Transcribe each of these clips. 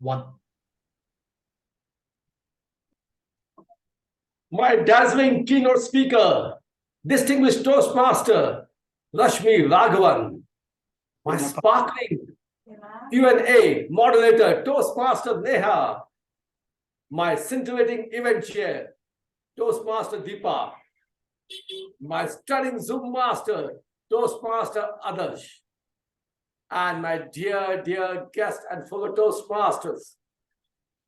One. My dazzling keynote speaker, distinguished Toastmaster, Rashmi Raghavan. My sparkling Q&A moderator, Toastmaster Neha. My scintillating event chair, Toastmaster Deepa. My stunning Zoom master, Toastmaster Adarsh. And my dear guest and fellow Toastmasters,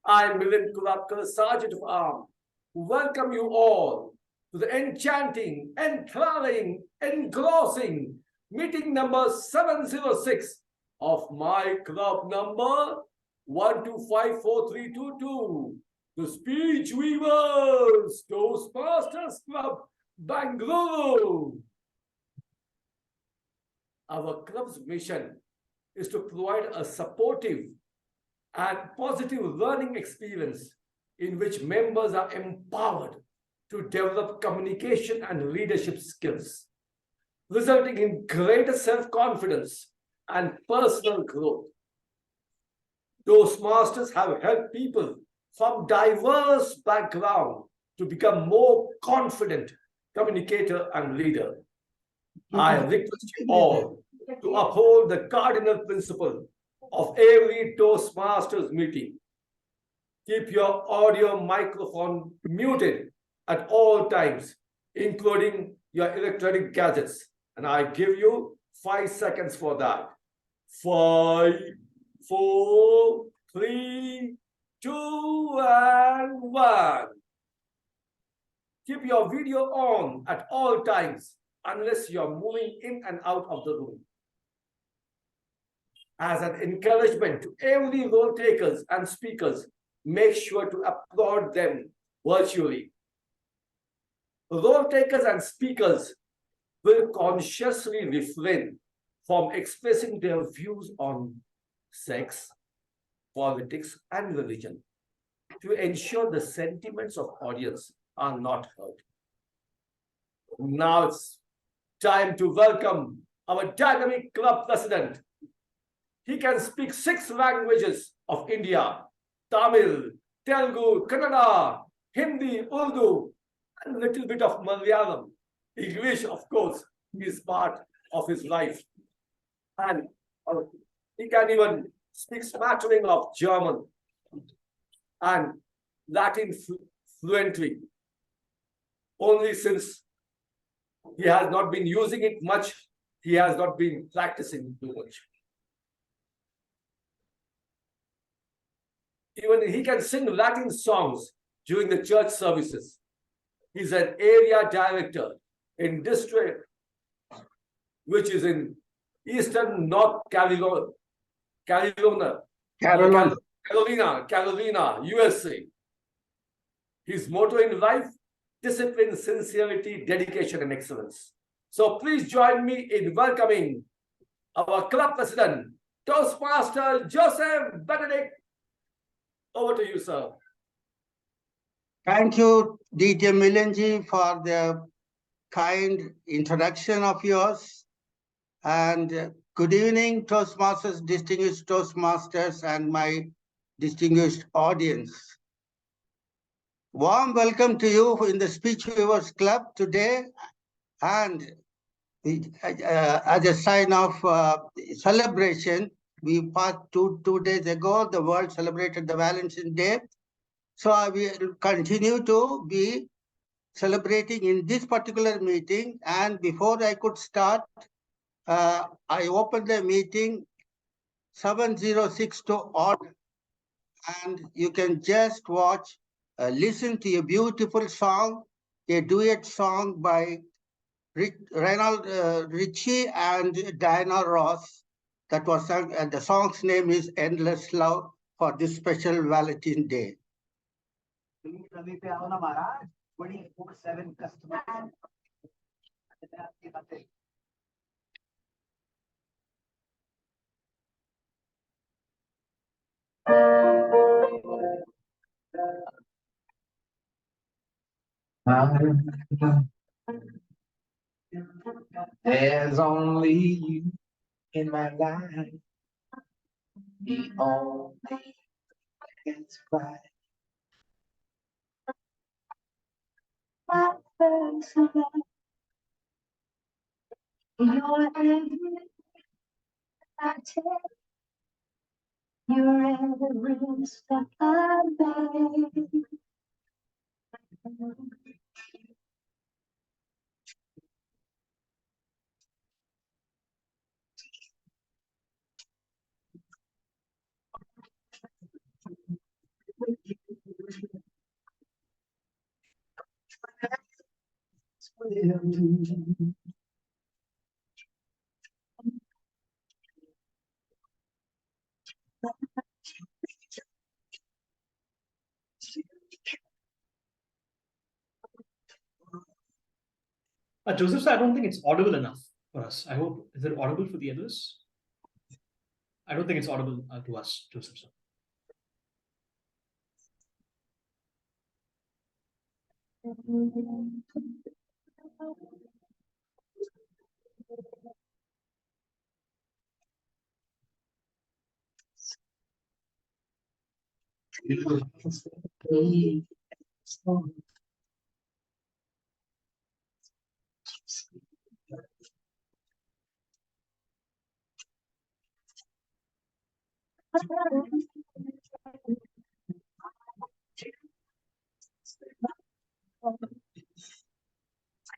I, Milind Kulapkar, Sergeant of Arms, welcome you all to the enchanting, enthralling, engrossing meeting number 706 of my club number 1254322, the Speech Weavers Toastmasters Club, Bangalore. Our club's mission is to provide a supportive and positive learning experience in which members are empowered to develop communication and leadership skills, resulting in greater self-confidence and personal growth. Toastmasters have helped people from diverse backgrounds to become more confident communicator and leader. I request you all to uphold the cardinal principle of every Toastmasters meeting. Keep your audio microphone muted at all times, including your electronic gadgets. And I give you 5 seconds for that. 5, 4, 3, 2, and 1. Keep your video on at all times unless you're moving in and out of the room. As an encouragement to every role takers and speakers, make sure to applaud them virtually. Role takers and speakers will consciously refrain from expressing their views on sex, politics, and religion to ensure the sentiments of audience are not hurt. Now it's time to welcome our dynamic club president. He can speak 6 languages of India: Tamil, Telugu, Kannada, Hindi, Urdu, and a little bit of Malayalam. English, of course, is part of his life. And he can even speak smattering of German and Latin fluently. Only since he has not been using it much, he has not been practicing too much. Even he can sing Latin songs during the church services. He's an area director in district, which is in Eastern North Carolina, USA. His motto in life: discipline, sincerity, dedication, and excellence. So please join me in welcoming our club president, Toastmaster Joseph Benedict. Over to you, sir. Thank you, DTM Milenji, for the kind introduction of yours. And good evening, Toastmasters, distinguished Toastmasters, and my distinguished audience. Warm welcome to you in the Speech Weavers Club today. And as a sign of celebration, we passed two days ago, the world celebrated the Valentine's Day. So I will continue to be celebrating in this particular meeting. And before I could start, I opened the meeting 706 to order. And you can just watch, listen to a beautiful song, a duet song by Richie and Diana Ross. That was sung, and the song's name is Endless Love, for this special Valentine's Day. There's only you in my life, the only You're every step I make. Joseph, I don't think it's audible enough for us. I hope, is it audible for the others? I don't think it's audible to us, Joseph. Sir.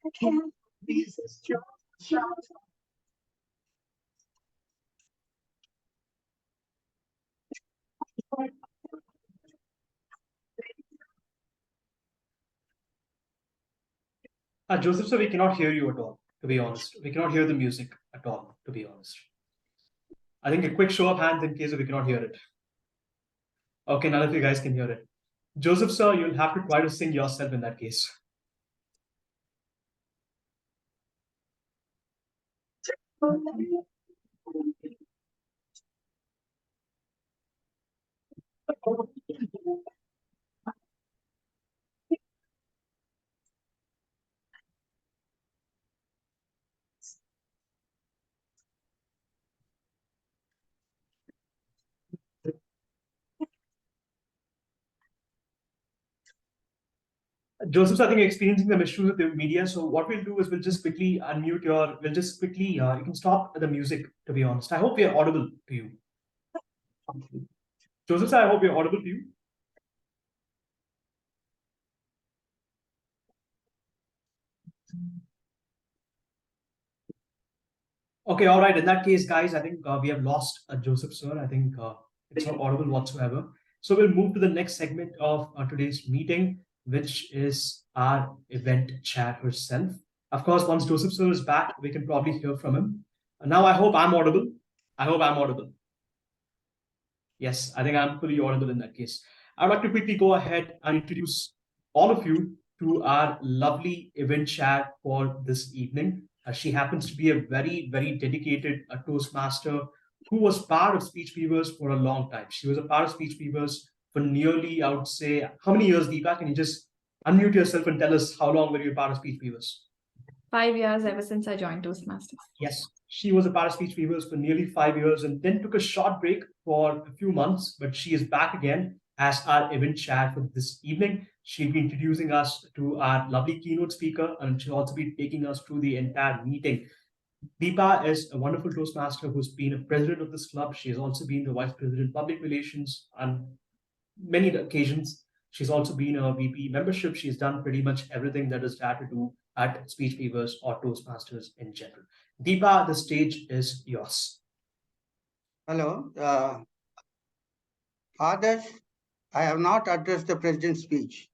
I can't resist your love. Joseph, sir, we cannot hear you at all, to be honest. We cannot hear the music at all, to be honest. I think a quick show of hands in case we cannot hear it. Okay, none of you guys can hear it. Joseph, sir, you'll have to try to sing yourself in that case. Joseph, I think you're experiencing some issues with the media. So what we'll do is we'll just quickly unmute you can stop the music, to be honest. I hope we are audible to you. Joseph, I hope we're audible to you. Okay, all right. In that case, guys, I think we have lost Joseph, sir. I think it's not audible whatsoever. So we'll move to the next segment of today's meeting, which is our event chair herself. Of course, once Joseph sir is back, we can probably hear from him. Now, I hope I'm audible. I hope I'm audible. Yes, I think I'm fully audible in that case. I'd like to quickly go ahead and introduce all of you to our lovely event chair for this evening. She happens to be a very, very dedicated Toastmaster who was part of Speech Weavers for a long time. She was a part of Speech Weavers for nearly, I would say, how many years, Deepa? Can you just unmute yourself and tell us how long were you a part of Speech Weavers? 5 years ever since I joined Toastmasters. Yes, she was a part of Speech Weavers for nearly 5 years and then took a short break for a few months, but she is back again as our event chair for this evening. She'll be introducing us to our lovely keynote speaker, and she'll also be taking us through the entire meeting. Deepa is a wonderful Toastmaster who's been a president of this club. She has also been the vice president public relations on many occasions. She's also been a VP membership. She's done pretty much everything that is there to do at Speech Weavers or Toastmasters in general. Deepa, the stage is yours. Hello. Others, I have not addressed the president's speech.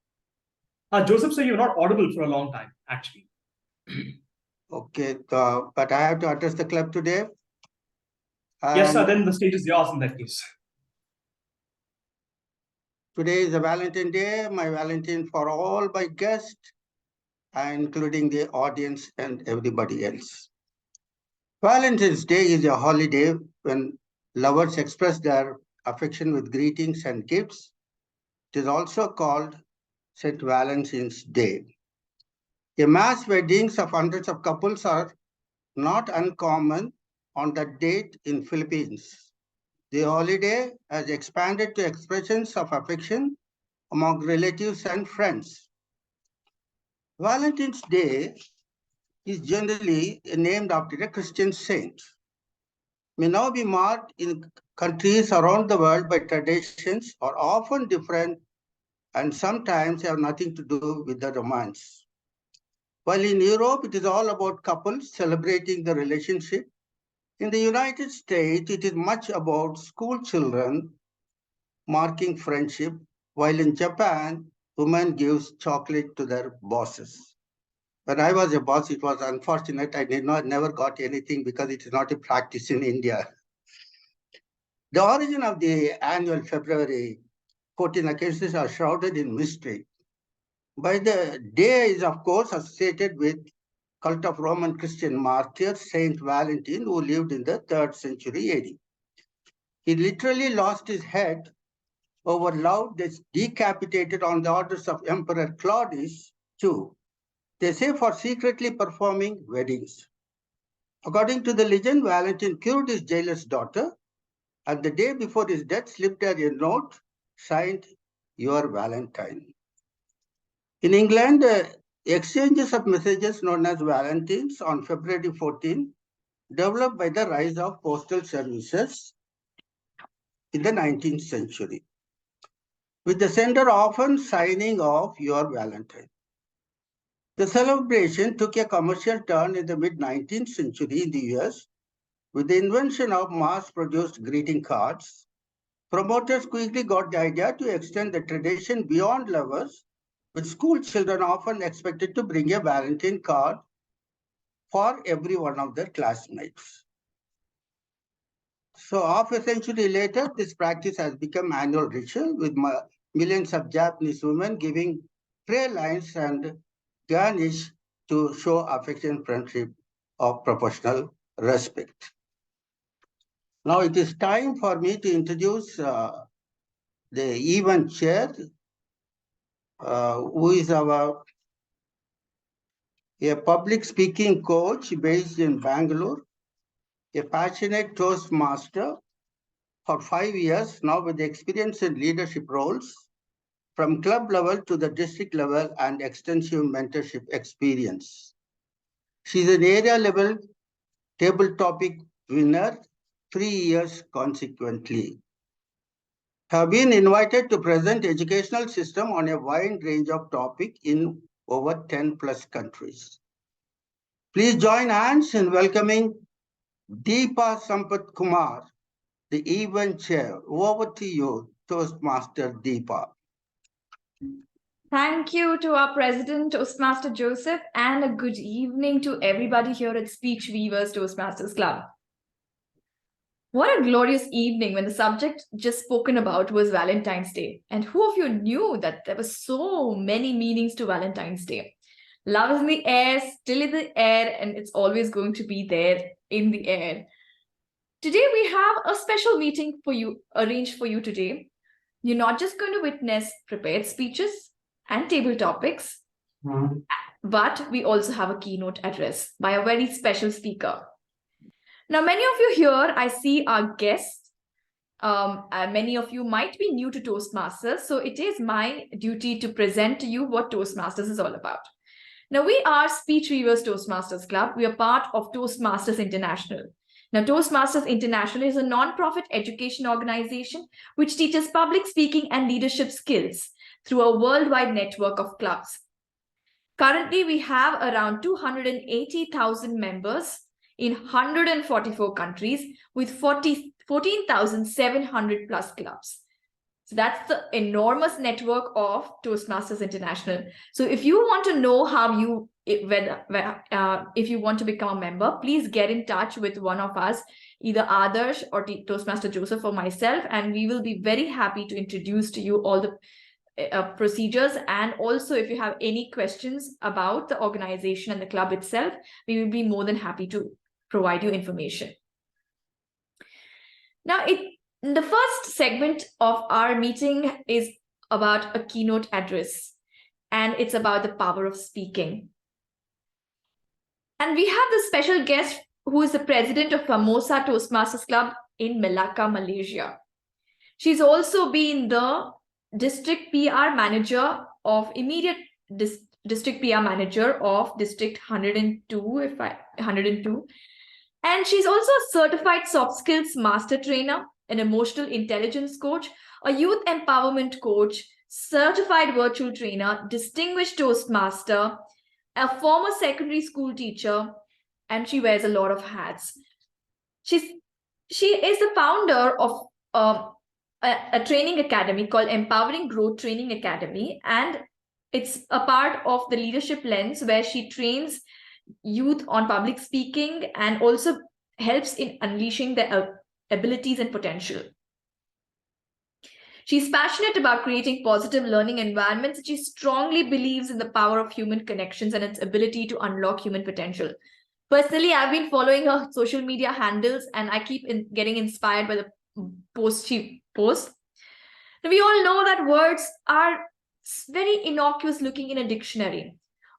Joseph, sir, you're not audible for a long time, actually. Okay, but I have to address the club today. Yes, sir, then the stage is yours in that case. Today is a Valentine Day, my Valentine for all my guests, including the audience and everybody else. Valentine's Day is a holiday when lovers express their affection with greetings and gifts. It is also called St. Valentine's Day. The mass weddings of hundreds of couples are not uncommon on that date in Philippines. The holiday has expanded to expressions of affection among relatives and friends. Valentine's Day is generally named after a Christian saint. May now be marked in countries around the world by traditions are often different and sometimes have nothing to do with the romance. While in Europe, it is all about couples celebrating the relationship. In the United States, it is much about school children marking friendship, while in Japan, women gives chocolate to their bosses. When I was a boss, it was unfortunate. I never got anything because it is not a practice in India. The origin of the annual February 14 occasions are shrouded in mystery. By the day is, of course, associated with cult of Roman Christian martyr Saint Valentine, who lived in the 3rd century AD. He literally lost his head over love that's decapitated on the orders of Emperor Claudius II. They say for secretly performing weddings. According to the legend, Valentine killed his jailer's daughter, and the day before his death slipped her a note signed, "Your Valentine." In England, exchanges of messages known as Valentines on February 14 developed by the rise of postal services in the 19th century, with the sender often signing off "Your Valentine." The celebration took a commercial turn in the mid-19th century in the US with the invention of mass-produced greeting cards. Promoters quickly got the idea to extend the tradition beyond lovers, with school children often expected to bring a Valentine card for every one of their classmates. So half a century later, this practice has become annual ritual, with millions of Japanese women giving prayer lines and garnish to show affection, friendship, or professional respect. Now it is time for me to introduce the event chair, who is a public speaking coach based in Bangalore, a passionate Toastmaster for 5 years now with experience in leadership roles from club level to the district level and extensive mentorship experience. She is an area level table topic winner 3 years consequently. Have been invited to present educational system on a wide range of topics in over 10 plus countries. Please join hands in welcoming Deepa Sampath Kumar, the event chair. Over to you, Toastmaster Deepa. Thank you to our president, Toastmaster Joseph, and a good evening to everybody here at Speech Weavers Toastmasters Club. What a glorious evening when the subject just spoken about was Valentine's Day. And who of you knew that there were so many meanings to Valentine's Day? Love is in the air, still in the air, and it's always going to be there in the air. Today, we have a special meeting for you, arranged for you today. You're not just going to witness prepared speeches and table topics, but we also have a keynote address by a very special speaker. Now, many of you here, I see our guests. Many of you might be new to Toastmasters, so it is my duty to present to you what Toastmasters is all about. Now, we are Speech Weavers Toastmasters Club. We are part of Toastmasters International. Now, Toastmasters International is a non-profit education organization which teaches public speaking and leadership skills through a worldwide network of clubs. Currently, we have around 280,000 members in 144 countries with 14,700 plus clubs. So that's the enormous network of Toastmasters International. So if you want to know how if you want to become a member, please get in touch with one of us, either Adarsh or Toastmaster Joseph or myself, and we will be very happy to introduce to you all the procedures. And also, if you have any questions about the organization and the club itself, we will be more than happy to provide you information. Now, the first segment of our meeting is about a keynote address, and it's about the power of speaking. And we have the special guest who is the president of Famosa Toastmasters Club in Melaka, Malaysia. She's also been the district PR manager of district PR manager of District 102, and she's also a certified soft skills master trainer, an emotional intelligence coach, a youth empowerment coach, certified virtual trainer, distinguished Toastmaster, a former secondary school teacher, and she wears a lot of hats. She is the founder of a training academy called Empowering Growth Training Academy, and it's a part of the Leadership Lens, where she trains youth on public speaking and also helps in unleashing their abilities and potential. She's passionate about creating positive learning environments, and she strongly believes in the power of human connections and its ability to unlock human potential. Personally, I've been following her social media handles, and I keep getting inspired by the posts she posts. Now, we all know that words are very innocuous looking in a dictionary,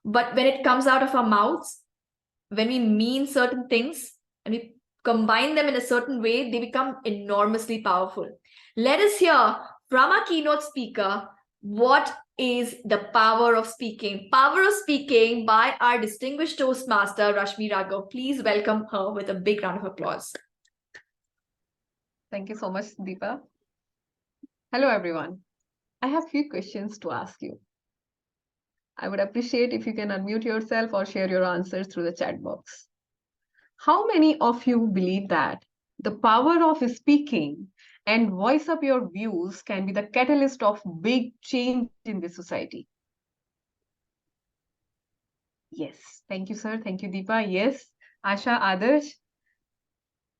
but when it comes out of our mouths, when we mean certain things and we combine them in a certain way, they become enormously powerful. Let us hear from our keynote speaker what is the power of speaking. Power of speaking by our distinguished Toastmaster, Rashmi Raghav. Please welcome her with a big round of applause. Thank you so much, Deepa. Hello, everyone. I have a few questions to ask you. I would appreciate if you can unmute yourself or share your answers through the chat box. How many of you believe that the power of speaking and voice up your views can be the catalyst of big change in the society? Yes. Thank you, sir. Thank you, Deepa. Yes. Asha, Adarsh.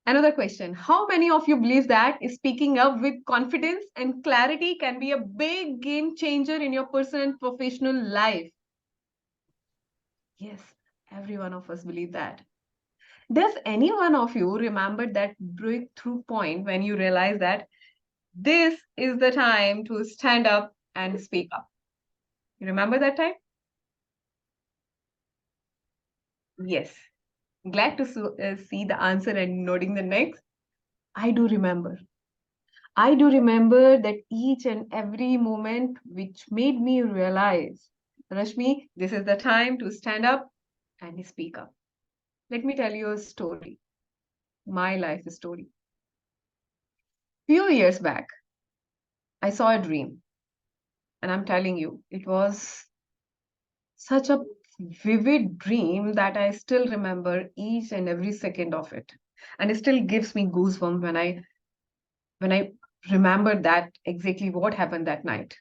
Another question. How many of you believe that speaking up with confidence and clarity can be a big game changer in your personal and professional life? Yes, every one of us believe that. Does any one of you remember that breakthrough point when you realize that this is the time to stand up and speak up? You remember that time? Yes. Glad to see the answer and nodding the next. I do remember. I do remember that each and every moment which made me realize, Rashmi, this is the time to stand up and speak up. Let me tell you a story, my life story. Few years back, I saw a dream, and I'm telling you, it was such a vivid dream that I still remember each and every second of it, and it still gives me goosebumps when I remember that exactly what happened that night.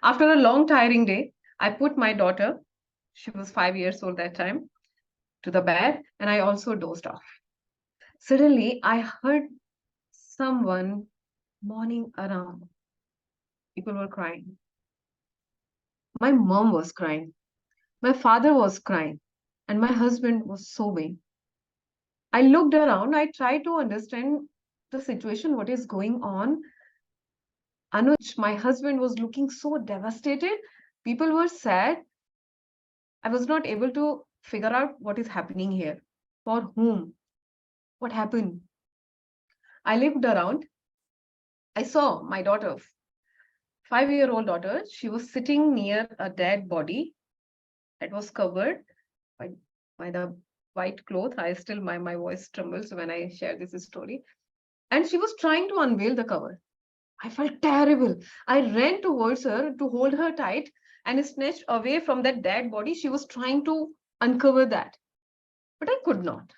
After a long, tiring day, I put my daughter, she was 5 years old that time, to the bed, and I also dozed off. Suddenly, I heard someone mourning around. People were crying. My mom was crying. My father was crying. And my husband was sobbing. I looked around. I tried to understand the situation, what is going on. Anuj, my husband, was looking so devastated. People were sad. I was not able to figure out what is happening here. For whom? What happened? I looked around. I saw my daughter, 5-year-old daughter. She was sitting near a dead body that was covered by the white cloth. My voice trembles when I share this story. And she was trying to unveil the cover. I felt terrible. I ran towards her to hold her tight and snatched away from that dead body. She was trying to uncover that. But I could not.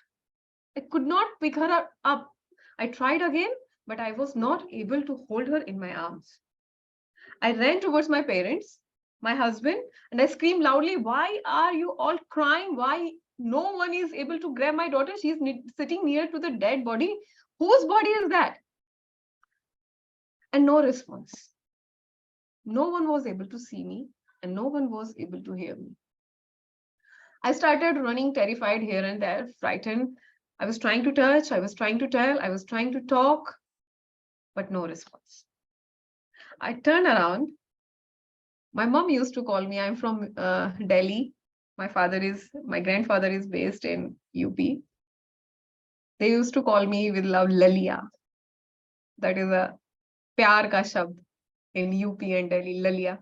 I could not pick her up. I tried again, but I was not able to hold her in my arms. I ran towards my parents, my husband, and I screamed loudly, "Why are you all crying? Why no one is able to grab my daughter? She's sitting near to the dead body. Whose body is that?" And no response. No one was able to see me, and no one was able to hear me. I started running, terrified here and there, frightened. I was trying to touch, I was trying to tell, I was trying to talk, but no response. I turned around. My mom used to call me. I'm from Delhi. My grandfather is based in UP. They used to call me with love Lalia. That is a pyar ka shabd in UP and Delhi, Lalia.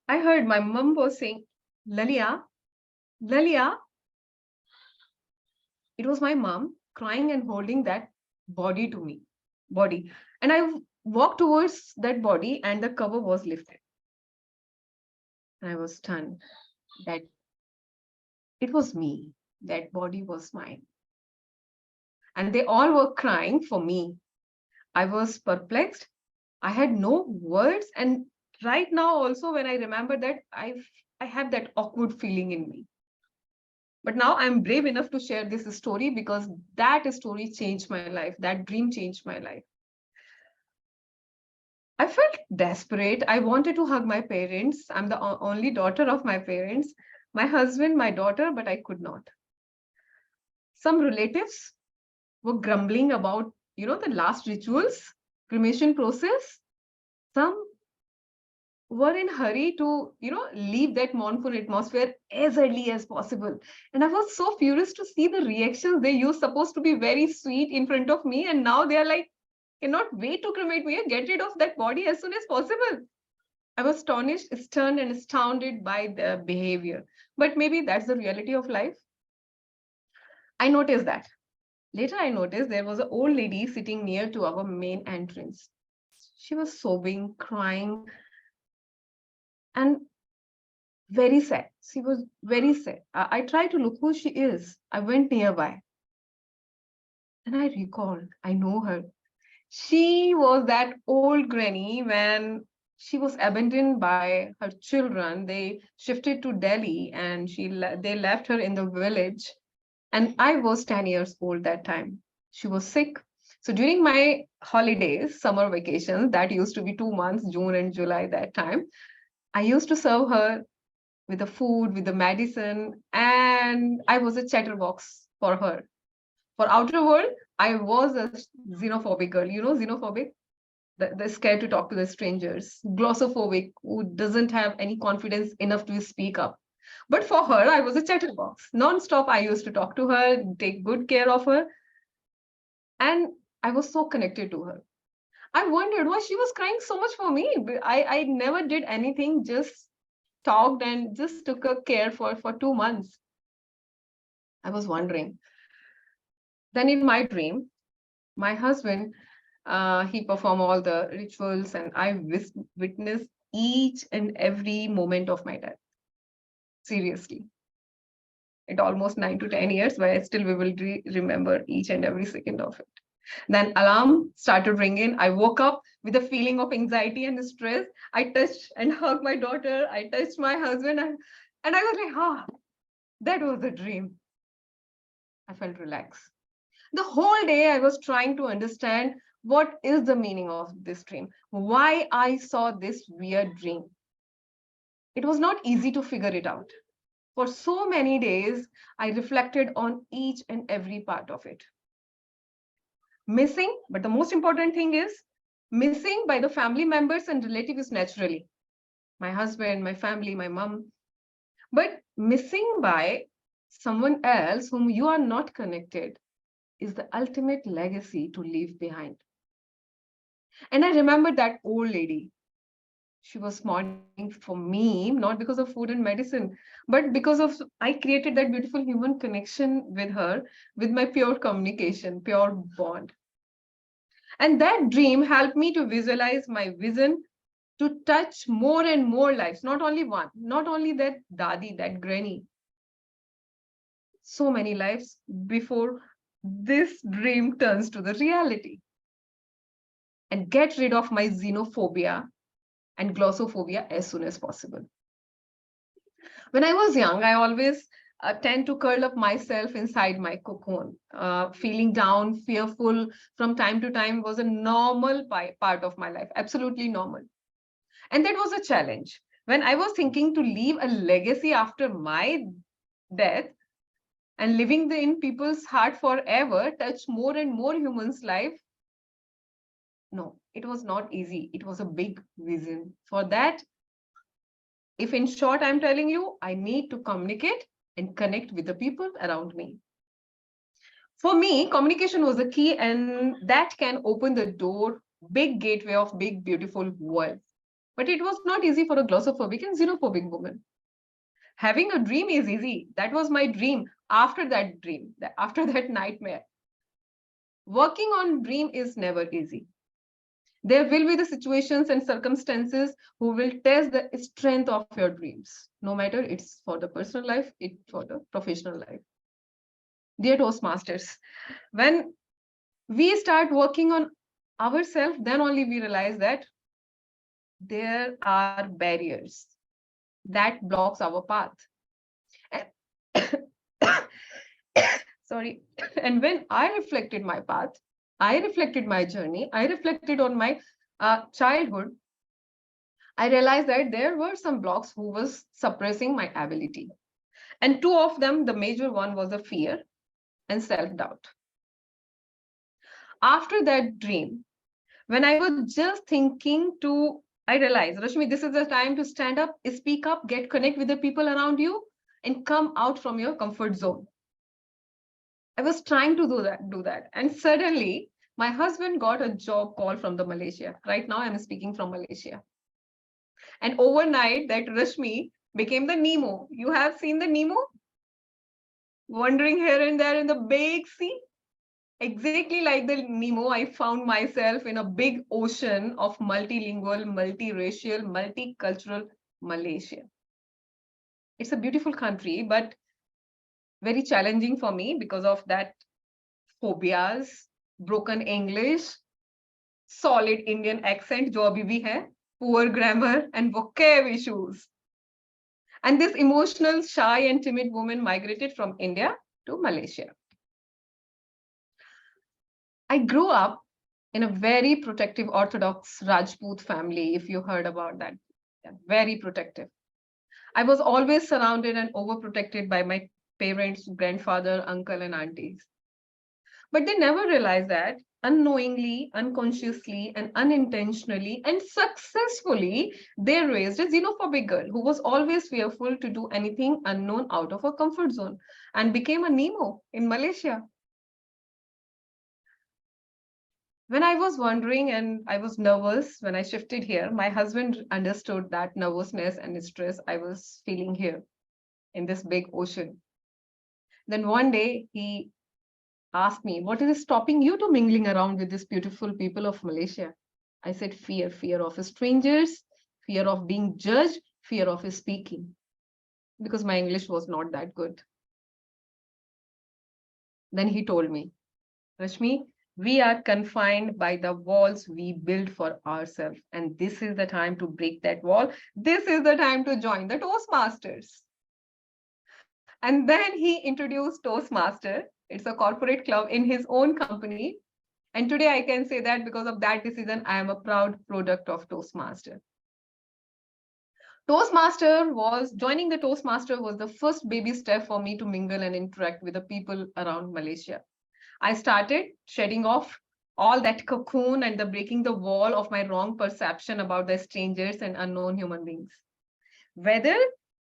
I heard my mum was saying, Lalia, Lalia. It was my mom crying and holding that body to me, body. And I walked towards that body and the cover was lifted. And I was stunned that it was me. That body was mine. And they all were crying for me. I was perplexed. I had no words. And right now also when I remember that, I have that awkward feeling in me. But now I'm brave enough to share this story because that story changed my life. That dream changed my life. I felt desperate. I wanted to hug my parents. I'm the only daughter of my parents, my husband, my daughter, but I could not. Some relatives were grumbling about, the last rituals, cremation process. Some were in hurry to, leave that mournful atmosphere as early as possible. And I was so furious to see the reactions. They used supposed to be very sweet in front of me. And now they're like, cannot wait to cremate me, get rid of that body as soon as possible. I was astonished, stunned, and astounded by the behavior. But maybe that's the reality of life. I noticed that. Later, I noticed there was an old lady sitting near to our main entrance. She was sobbing, crying, and very sad. She was very sad. I tried to look who she is. I went nearby. And I recalled, I know her. She was that old granny when she was abandoned by her children. They shifted to Delhi and they left her in the village. And I was 10 years old that time. She was sick. So during my holidays, summer vacations, that used to be 2 months, June and July that time, I used to serve her with the food, with the medicine, and I was a chatterbox for her. For outer world, I was a xenophobic girl. Xenophobic? The scared to talk to the strangers. Glossophobic, who doesn't have any confidence enough to speak up. But for her, I was a chatterbox. Non-stop, I used to talk to her, take good care of her. And I was so connected to her. I wondered why she was crying so much for me. I never did anything, just talked and just took her care for 2 months. I was wondering. Then in my dream, my husband, he performed all the rituals and I witnessed each and every moment of my death. Seriously. It almost 9 to 10 years, but I still will remember each and every second of it. Then alarm started ringing. I woke up with a feeling of anxiety and stress. I touched and hugged my daughter. I touched my husband and I was like, that was a dream. I felt relaxed. The whole day I was trying to understand what is the meaning of this dream, why I saw this weird dream. It was not easy to figure it out. For so many days, I reflected on each and every part of it. Missing, but the most important thing is missing by the family members and relatives naturally. My husband, my family, my mom. But missing by someone else whom you are not connected is the ultimate legacy to leave behind. And I remember that old lady. She was mourning for me, not because of food and medicine, but because of I created that beautiful human connection with her, with my pure communication, pure bond. And that dream helped me to visualize my vision to touch more and more lives, not only one, not only that dadi, that granny. So many lives before this dream turns to the reality. And get rid of my xenophobia and glossophobia as soon as possible. When I was young, I always tend to curl up myself inside my cocoon. Feeling down, fearful from time to time was a normal part of my life, absolutely normal. And that was a challenge. When I was thinking to leave a legacy after my death and living in people's heart forever, touch more and more humans' life, no, it was not easy. It was a big vision. For that, if in short, I'm telling you, I need to communicate and connect with the people around me. For me, communication was the key, and that can open the door big gateway of big, beautiful world. But it was not easy for a glossophobic and xenophobic woman. Having a dream is easy. That was my dream after that dream, after that nightmare. Working on dream is never easy. There will be the situations and circumstances who will test the strength of your dreams, no matter it's for the personal life, it's for the professional life. Dear Toastmasters, when we start working on ourselves, then only we realize that there are barriers that blocks our path. Sorry. And when I reflected my path, I reflected my journey, I reflected on my childhood, I realized that there were some blocks who was suppressing my ability. And two of them, the major one was the fear and self-doubt. After that dream, when I was just thinking I realized, Rashmi, this is the time to stand up, speak up, get connect with the people around you, and come out from your comfort zone. I was trying to do that. And suddenly my husband got a job call from the Malaysia. Right now I'm speaking from Malaysia. And overnight that Rashmi became the Nemo. You have seen the Nemo? Wandering here and there in the big sea. Exactly like the Nemo, I found myself in a big ocean of multilingual, multiracial, multicultural Malaysia. It's a beautiful country, but very challenging for me because of that phobias, broken English, solid Indian accent, jo abhi bhi hai, poor grammar, and vocab issues. And this emotional, shy, and timid woman migrated from India to Malaysia. I grew up in a very protective Orthodox Rajput family, if you heard about that. Yeah, very protective. I was always surrounded and overprotected by my parents, grandfather, uncle, and aunties. But they never realized that unknowingly, unconsciously, and unintentionally, and successfully, they raised a xenophobic girl who was always fearful to do anything unknown out of her comfort zone and became a Nemo in Malaysia. When I was wondering and I was nervous when I shifted here, my husband understood that nervousness and stress I was feeling here in this big ocean. Then one day he asked me, what is stopping you to mingling around with these beautiful people of Malaysia? I said, fear of strangers, fear of being judged, fear of speaking, because my English was not that good. Then he told me, Rashmi, we are confined by the walls we build for ourselves. And this is the time to break that wall. This is the time to join the Toastmasters. And then he introduced Toastmaster. It's a corporate club in his own company. And today I can say that because of that decision, I am a proud product of Toastmaster. Joining the Toastmaster was the first baby step for me to mingle and interact with the people around Malaysia. I started shedding off all that cocoon and breaking the wall of my wrong perception about the strangers and unknown human beings. Whether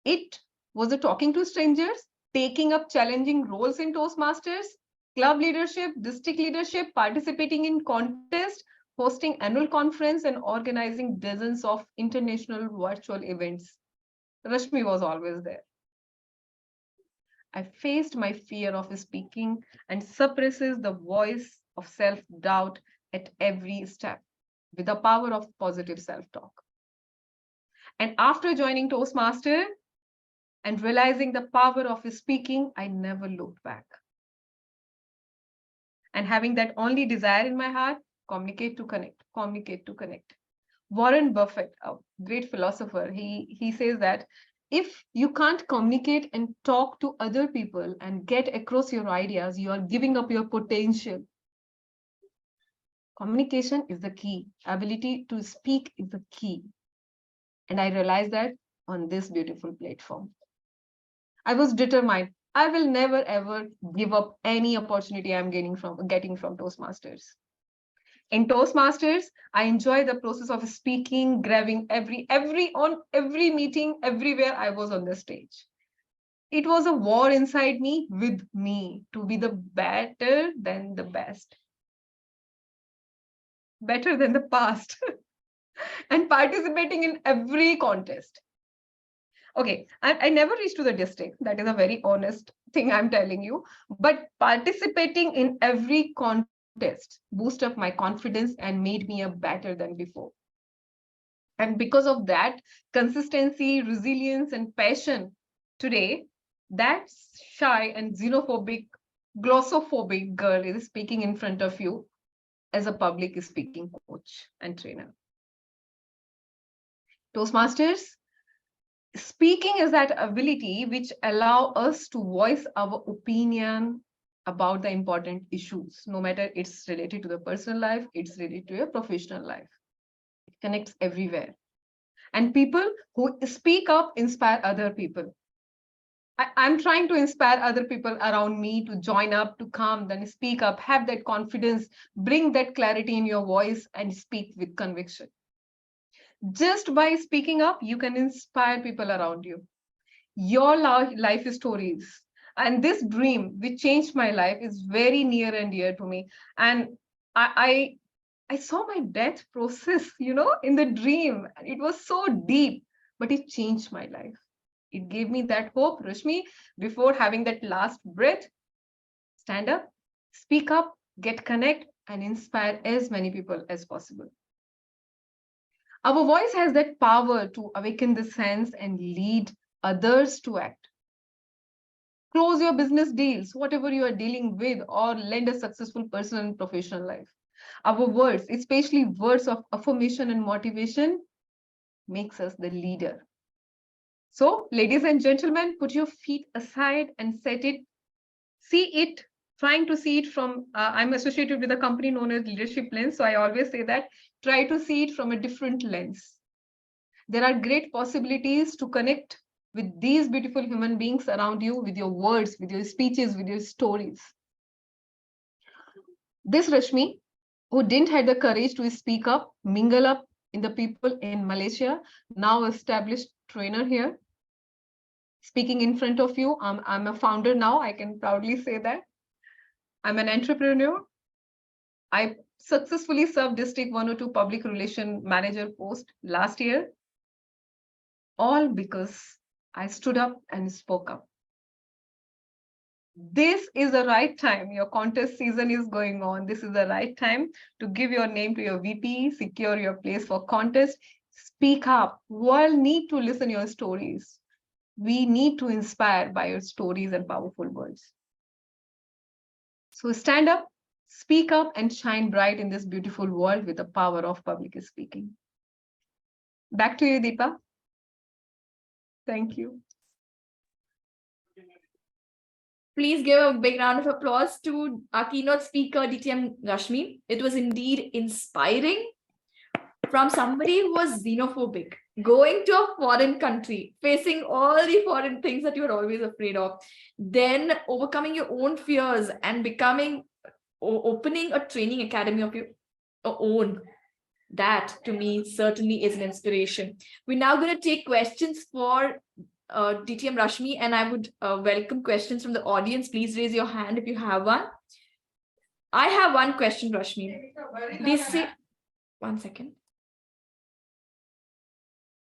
it was talking to strangers, taking up challenging roles in Toastmasters, club leadership, district leadership, participating in contests, hosting annual conference, and organizing dozens of international virtual events. Rashmi was always there. I faced my fear of speaking and suppresses the voice of self-doubt at every step with the power of positive self-talk. And after joining Toastmaster and realizing the power of speaking, I never looked back. And having that only desire in my heart, communicate to connect, communicate to connect. Warren Buffett, a great philosopher, he says that if you can't communicate and talk to other people and get across your ideas, you are giving up your potential. Communication is the key. Ability to speak is the key. And I realized that on this beautiful platform. I was determined. I will never ever give up any opportunity I'm getting from Toastmasters. In Toastmasters, I enjoy the process of speaking, grabbing every meeting, everywhere I was on the stage. It was a war inside me with me to be the better than the best. better than the past, and participating in every contest. Okay, I never reached to the district. That is a very honest thing I'm telling you. But participating in every contest boosted up my confidence and made me a better than before. And because of that, consistency, resilience, and passion, today, that shy and xenophobic, glossophobic girl is speaking in front of you as a public speaking coach and trainer. Toastmasters, speaking is that ability which allow us to voice our opinion about the important issues, no matter it's related to the personal life, it's related to your professional life. It connects everywhere. And people who speak up inspire other people. I'm trying to inspire other people around me to join up, to come, then speak up, have that confidence, bring that clarity in your voice and speak with conviction. Just by speaking up, you can inspire people around you. Your life stories and this dream which changed my life is very near and dear to me. And I saw my death process, in the dream. It was so deep, but it changed my life. It gave me that hope, Rashmi, before having that last breath. Stand up, speak up, get connect, and inspire as many people as possible. Our voice has that power to awaken the sense and lead others to act. Close your business deals, whatever you are dealing with, or lend a successful personal and professional life. Our words, especially words of affirmation and motivation, makes us the leader. So, ladies and gentlemen, put your feet aside and see it, trying to see it from, I'm associated with a company known as Leadership Lens. So I always say that, try to see it from a different lens. There are great possibilities to connect with these beautiful human beings around you, with your words, with your speeches, with your stories. This Rashmi, who didn't have the courage to speak up, mingle up in the people in Malaysia, now established trainer here. Speaking in front of you, I'm a founder now, I can proudly say that. I'm an entrepreneur. I successfully served District 102 Public Relation Manager post last year, all because I stood up and spoke up. This is the right time. Your contest season is going on. This is the right time to give your name to your VP, secure your place for contest. Speak up. World need to listen your stories. We need to inspire by your stories and powerful words. So stand up, speak up, and shine bright in this beautiful world with the power of public speaking. Back to you, Deepa. Thank you. Please give a big round of applause to our keynote speaker, DTM Rashmi. It was indeed inspiring. From somebody who was xenophobic, going to a foreign country, facing all the foreign things that you were always afraid of, then overcoming your own fears and opening a training academy of your own. That to me certainly is an inspiration. We're now going to take questions for DTM Rashmi, and I would welcome questions from the audience. Please raise your hand if you have one. I have one question, Rashmi. They say, one second.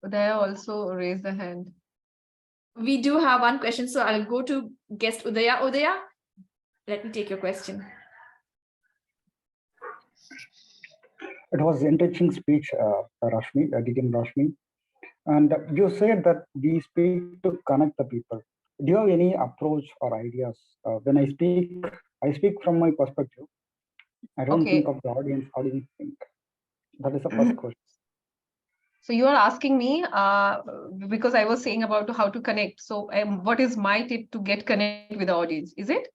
Udaya also raised the hand. We do have one question, so I'll go to guest Udaya. Udaya, let me take your question. It was enriching speech, Rashmi, DTM Rashmi. And you said that we speak to connect the people. Do you have any approach or ideas? When I speak from my perspective. I don't think of the audience. How do you think? That is the first question. So you are asking me, because I was saying about how to connect. So what is my tip to get connect with the audience? Is it?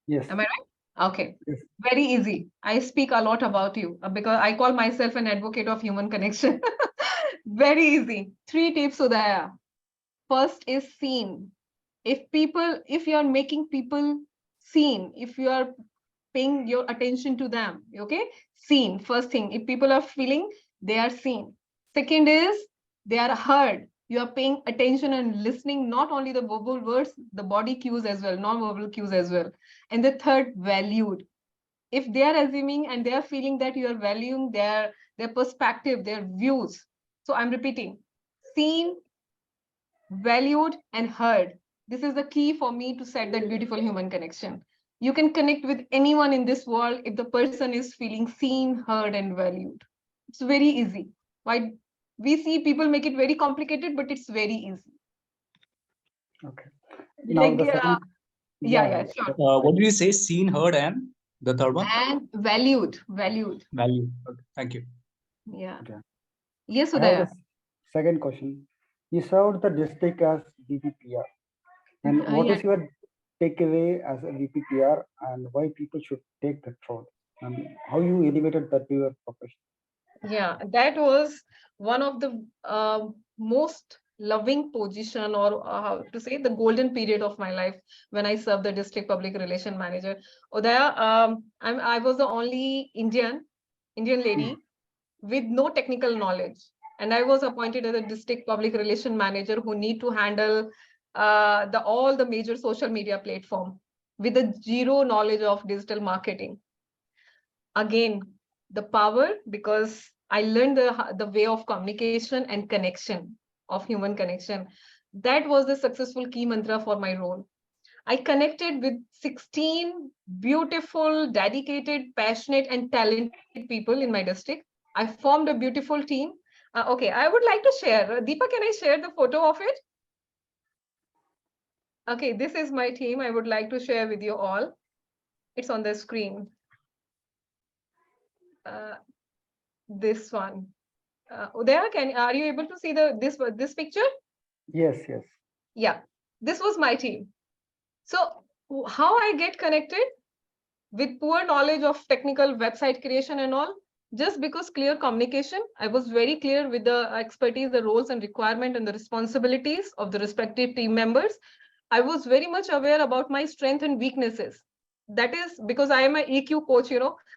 Yes. Am I right? Okay. Yes. Very easy. I speak a lot about you because I call myself an advocate of human connection. Very easy. 3 tips, Udaya. First is seen. If you are making people seen, if you are paying your attention to them, okay? Seen, first thing. If people are feeling, they are seen. Second is they are heard. You are paying attention and listening, not only the verbal words, the body cues as well, non-verbal cues as well. And the third, valued. if they are assuming and they are feeling that you are valuing their perspective, their views. So I'm repeating, seen, valued, and heard. This is the key for me to set that beautiful human connection. You can connect with anyone in this world if the person is feeling seen, heard, and valued. It's very easy. Why we see people make it very complicated, but it's very easy. Okay. Now Like, the second, yeah, sure. What did you say? Seen, heard, and the third one? And valued. Value. Okay. Thank you. Yeah. Okay. Yes, I have Udaya. the second question. You served the district as VPPR, and what Yeah. is your takeaway as a VPPR, and why people should take that role, and how you elevated that to your profession? Yeah, that was one of the most loving position, or how to say, the golden period of my life when I served the district public relation manager. Udaya, I was the only Indian lady with no technical knowledge, and I was appointed as a district public relation manager who need to handle all the major social media platform with a zero knowledge of digital marketing. Again, the power, because I learned the way of communication and connection, of human connection. That was the successful key mantra for my role. I connected with 16 beautiful, dedicated, passionate, and talented people in my district. I formed a beautiful team. Okay, I would like to share. Deepa, can I share the photo of it? Okay, this is my team. I would like to share with you all. It's on the screen. This one. Udaya, are you able to see this picture? Yes, yes. Yeah, this was my team. So how I get connected with poor knowledge of technical website creation and all, just because clear communication, I was very clear with the expertise, the roles and requirement and the responsibilities of the respective team members. I was very much aware about my strengths and weaknesses. That is because I am an EQ coach,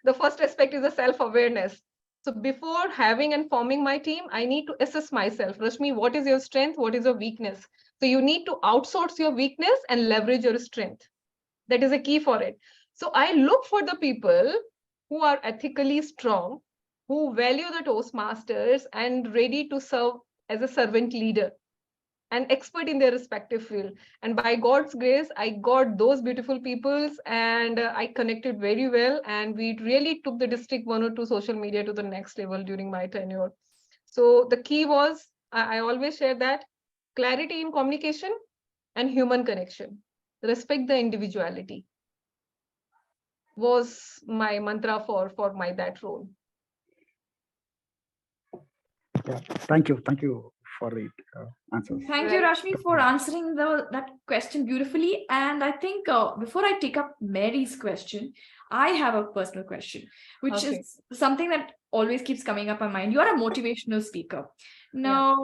the first aspect is the self-awareness. So before having and forming my team, I need to assess myself. Rashmi, what is your strength? What is your weakness? So you need to outsource your weakness and leverage your strength. That is a key for it. So I look for the people who are ethically strong, who value the Toastmasters and ready to serve as a servant leader and expert in their respective field. And by God's grace, I got those beautiful peoples, and I connected very well. And we really took the District 102 social media to the next level during my tenure. So the key was, I always share that clarity in communication and human connection. Respect the individuality was my mantra for that role. Yeah. Thank you for the answers. Thank you, Rashmi, for answering that question beautifully. And I think before I take up Mary's question, I have a personal question, which is something that always keeps coming up in my mind. You are a motivational speaker. Now,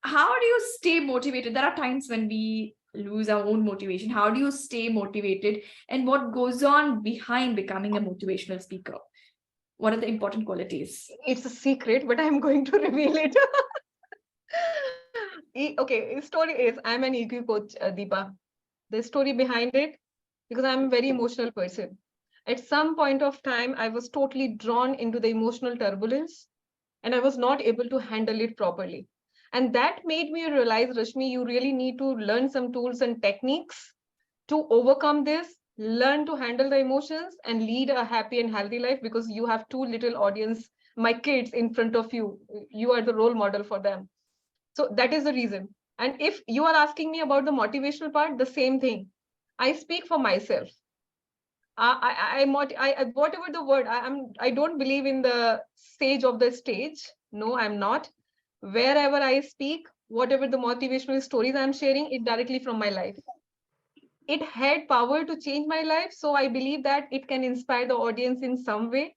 how do you stay motivated? There are times when we lose our own motivation. How do you stay motivated? And what goes on behind becoming a motivational speaker? What are the important qualities? It's a secret, but I'm going to reveal it. Okay, the story is, I'm an EQ coach, Deepa. The story behind it, because I'm a very emotional person. At some point of time, I was totally drawn into the emotional turbulence, and I was not able to handle it properly. And that made me realize, Rashmi, you really need to learn some tools and techniques to overcome this, learn to handle the emotions and lead a happy and healthy life, because you have two little audience, my kids in front of you. You are the role model for them. So that is the reason. And if you are asking me about the motivational part, the same thing. I speak for myself. Whatever the word, I don't believe in the sage of the stage. No, I'm not. Wherever I speak, whatever the motivational stories I'm sharing, it directly from my life. It had power to change my life. So I believe that it can inspire the audience in some way.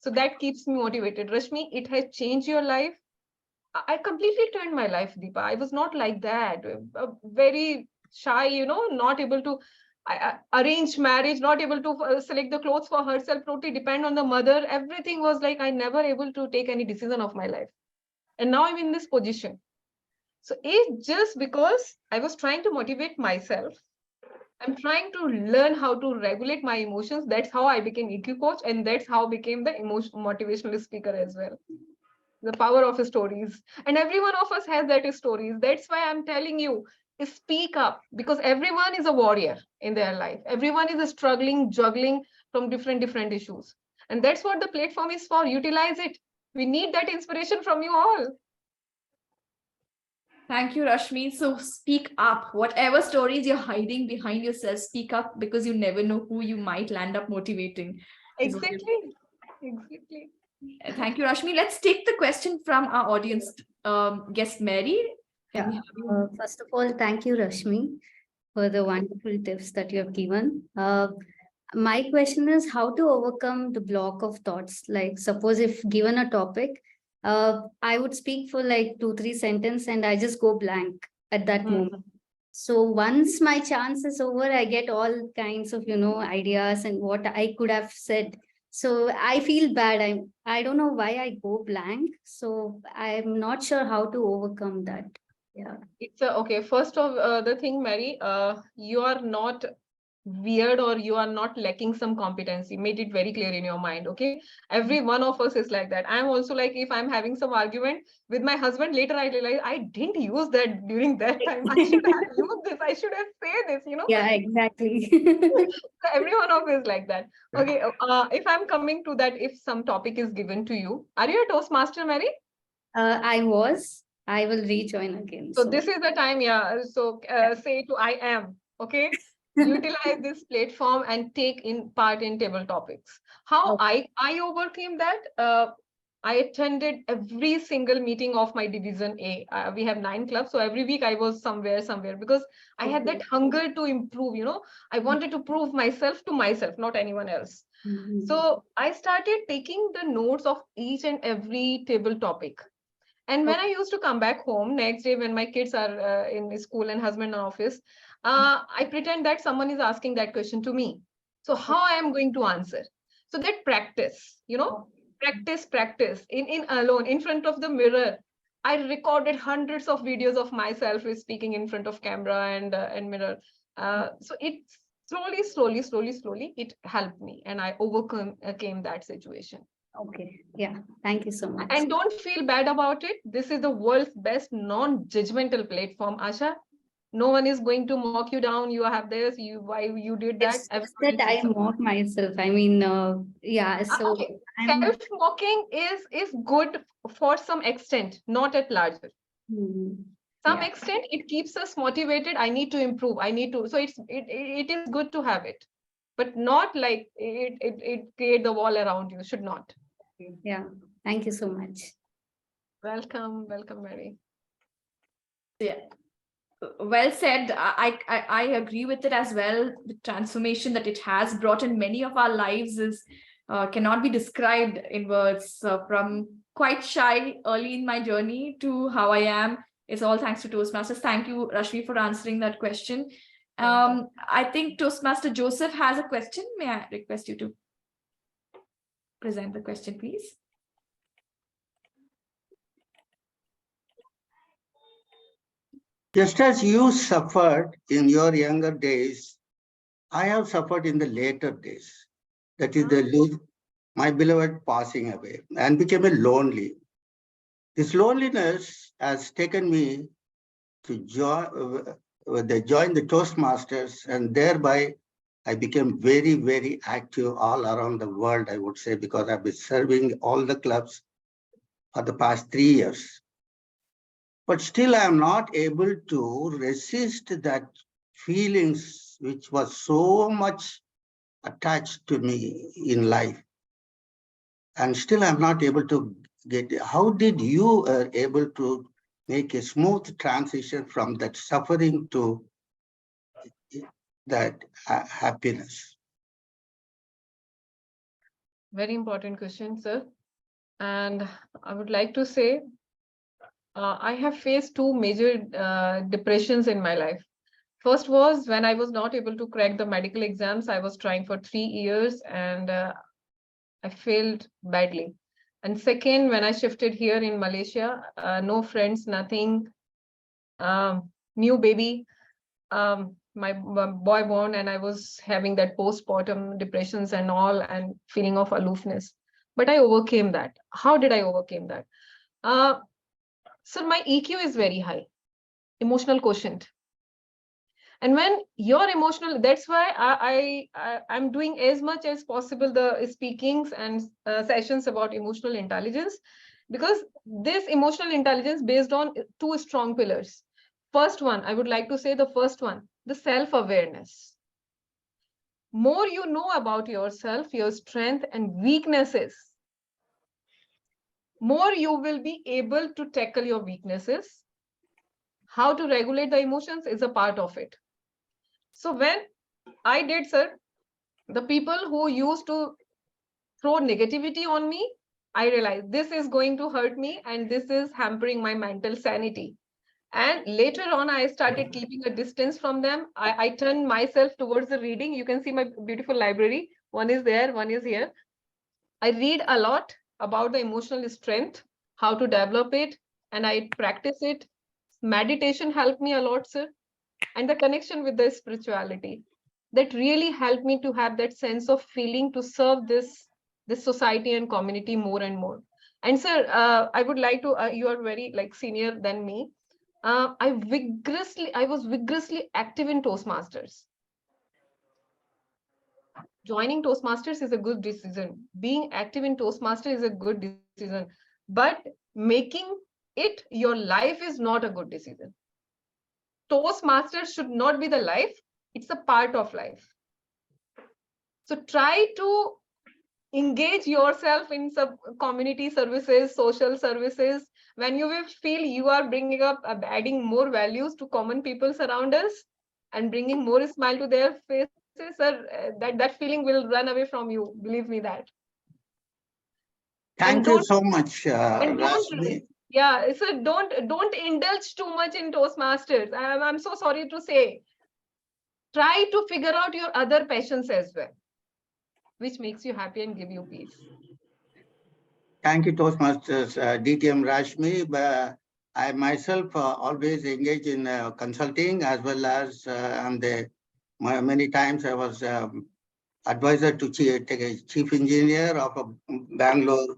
So that keeps me motivated. Rashmi, it has changed your life. I completely turned my life, Deepa. I was not like that. Very shy, not able to arrange marriage, not able to select the clothes for herself, totally depend on the mother. Everything was like, I never able to take any decision of my life. And now I'm in this position. So it's just because I was trying to motivate myself. I'm trying to learn how to regulate my emotions. That's how I became EQ coach, and that's how I became the motivational speaker as well. The power of stories, and every one of us has that stories. That's why I'm telling you, speak up, because everyone is a warrior in their life. Everyone is struggling, juggling from different issues, and that's what the platform is for. Utilize it. We need that inspiration from you all. Thank you, Rashmi. So speak up. Whatever stories you're hiding behind yourself, speak up, because you never know who you might land up motivating. Exactly. Thank you, Rashmi. Let's take the question from our audience guest, Mary. Can we Yeah. have you? First of all, thank you, Rashmi, for the wonderful tips that you have given. My question is how to overcome the block of thoughts. Like, suppose if given a topic, I would speak for like 2-3 sentences and I just go blank at that moment. So once my chance is over, I get all kinds of, ideas and what I could have said. So I feel bad. I don't know why I go blank. So I'm not sure how to overcome that. Yeah. It's okay. First of the thing, Mary, you are not weird, or you are not lacking some competency. Made it very clear in your mind. Okay, every one of us is like that. I'm also like, if I'm having some argument with my husband, later I realize I didn't use that during that time. I should have used this. I should have said this. Yeah, exactly. So every one of us is like that. Okay, if I'm coming to that, if some topic is given to you, are you a Toastmaster, Mary? I will rejoin again. So this is the time, yeah. So say to I am, okay. Utilize this platform and take in part in table topics. How I overcame that? I attended every single meeting of my division A. We have 9 clubs, so every week I was somewhere, because I had that hunger to improve. I wanted to prove myself to myself, not anyone else. So I started taking the notes of each and every table topic. And when I used to come back home next day, when my kids are in school and husband in office, I pretend that someone is asking that question to me. So how I am going to answer? So that practice, practice in alone in front of the mirror. I recorded hundreds of videos of myself speaking in front of camera and mirror. So it slowly, it helped me, and I overcame that situation. Okay. Yeah. Thank you so much. And don't feel bad about it. This is the world's best non-judgmental platform, Asha. No one is going to mock you down. You have this, why you did that. It's just that I mock myself. I mean, yeah. So okay. Self-mocking is good for some extent, not at larger. Some extent, it keeps us motivated. I need to improve. I need to. So it is good to have it, but not like it create the wall around you. Should not. Yeah. Thank you so much. Welcome, Mary. Yeah. Well said. I agree with it as well. The transformation that it has brought in many of our lives is cannot be described in words. From quite shy early in my journey to how I am, it's all thanks to Toastmasters. Thank you, Rashmi, for answering that question. I think Toastmaster Joseph has a question. May I request you to present the question, please? Just as you suffered in your younger days, I have suffered in the later days. That is my beloved passing away and became a lonely. This loneliness has taken me to join the Toastmasters, and thereby I became very, very active all around the world, I would say, because I've been serving all the clubs for the past 3 years. But still, I am not able to resist that feelings which was so much attached to me in life. And still, I'm not able to get it. How did you able to make a smooth transition from that suffering to that happiness? Very important question, sir. And I would like to say, I have faced 2 major depressions in my life. First was when I was not able to crack the medical exams. I was trying for 3 years and I failed badly. And second, when I shifted here in Malaysia, no friends, nothing, new baby. my boy born, and I was having that postpartum depressions and all, and feeling of aloofness. But I overcame that. How did I overcome that? So my EQ is very high, emotional quotient. And when you're emotional, that's why I'm doing as much as possible the speakings and sessions about emotional intelligence, because this emotional intelligence based on two strong pillars. First one, I would like to say the first one, the self-awareness. More you know about yourself, your strength and weaknesses, more you will be able to tackle your weaknesses. How to regulate the emotions is a part of it. So when I did, sir, the people who used to throw negativity on me, I realized this is going to hurt me and this is hampering my mental sanity. And later on, I started keeping a distance from them. I turned myself towards the reading. You can see my beautiful library. One is there, one is here. I read a lot about the emotional strength, how to develop it, and I practice it. Meditation helped me a lot, sir. And the connection with the spirituality, that really helped me to have that sense of feeling to serve this society and community more and more. And sir, I would like to, you are very like senior than me. I was vigorously active in Toastmasters. Joining Toastmasters is a good decision. Being active in Toastmasters is a good decision, but making it your life is not a good decision. Toastmasters should not be the life, it's a part of life. So try to engage yourself in some community services, social services, when you will feel you are bringing up, adding more values to common people around us and bringing more smile to their faces, that feeling will run away from you. Believe me that. Thank you so much, Rashmi. Yeah, so don't indulge too much in Toastmasters. I'm so sorry to say. Try to figure out your other passions as well, which makes you happy and give you peace. Thank you, Toastmasters, DTM Rashmi. I myself always engage in consulting, as well as many times I was advisor to chief engineer of a Bangalore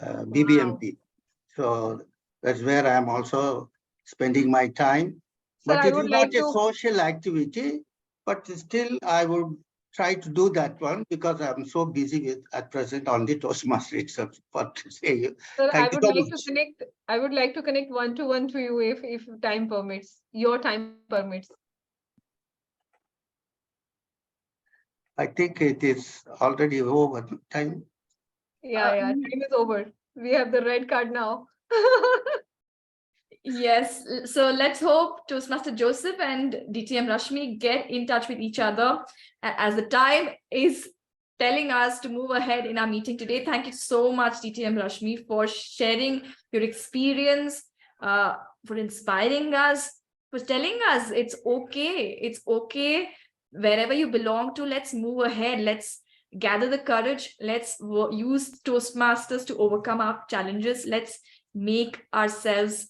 BBMP. Wow. So that's where I am also spending my time. Sir, but it is not a social activity, but still I would try to do that one because I'm so busy with at present on the Toastmaster itself. But say, sir, I would like to connect one-to-one to you if time permits, your time permits. I think it is already over time. Yeah, time is over. We have the red card now. Yes, so let's hope Toastmaster Joseph and DTM Rashmi get in touch with each other as the time is telling us to move ahead in our meeting today. Thank you so much, DTM Rashmi, for sharing your experience, for inspiring us, for telling us it's okay. Wherever you belong to, let's move ahead. Let's gather the courage. Let's use Toastmasters to overcome our challenges. Let's make ourselves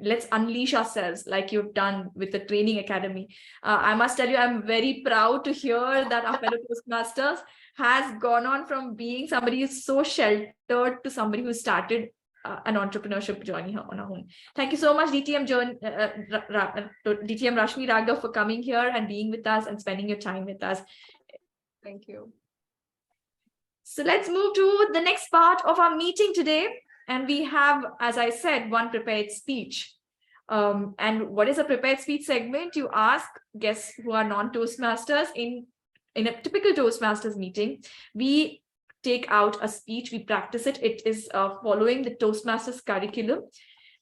let's unleash ourselves like you've done with the training academy. I must tell you, I'm very proud to hear that our fellow Toastmasters has gone on from being somebody who's so sheltered to somebody who started an entrepreneurship journey here on our own. Thank you so much, DTM Rashmi, Raghav, for coming here and being with us and spending your time with us. Thank you. So let's move to the next part of our meeting today. And we have, as I said, one prepared speech. And what is a prepared speech segment? You ask guests who are non-Toastmasters in a typical Toastmasters meeting. We take out a speech, we practice it. It is following the Toastmasters curriculum,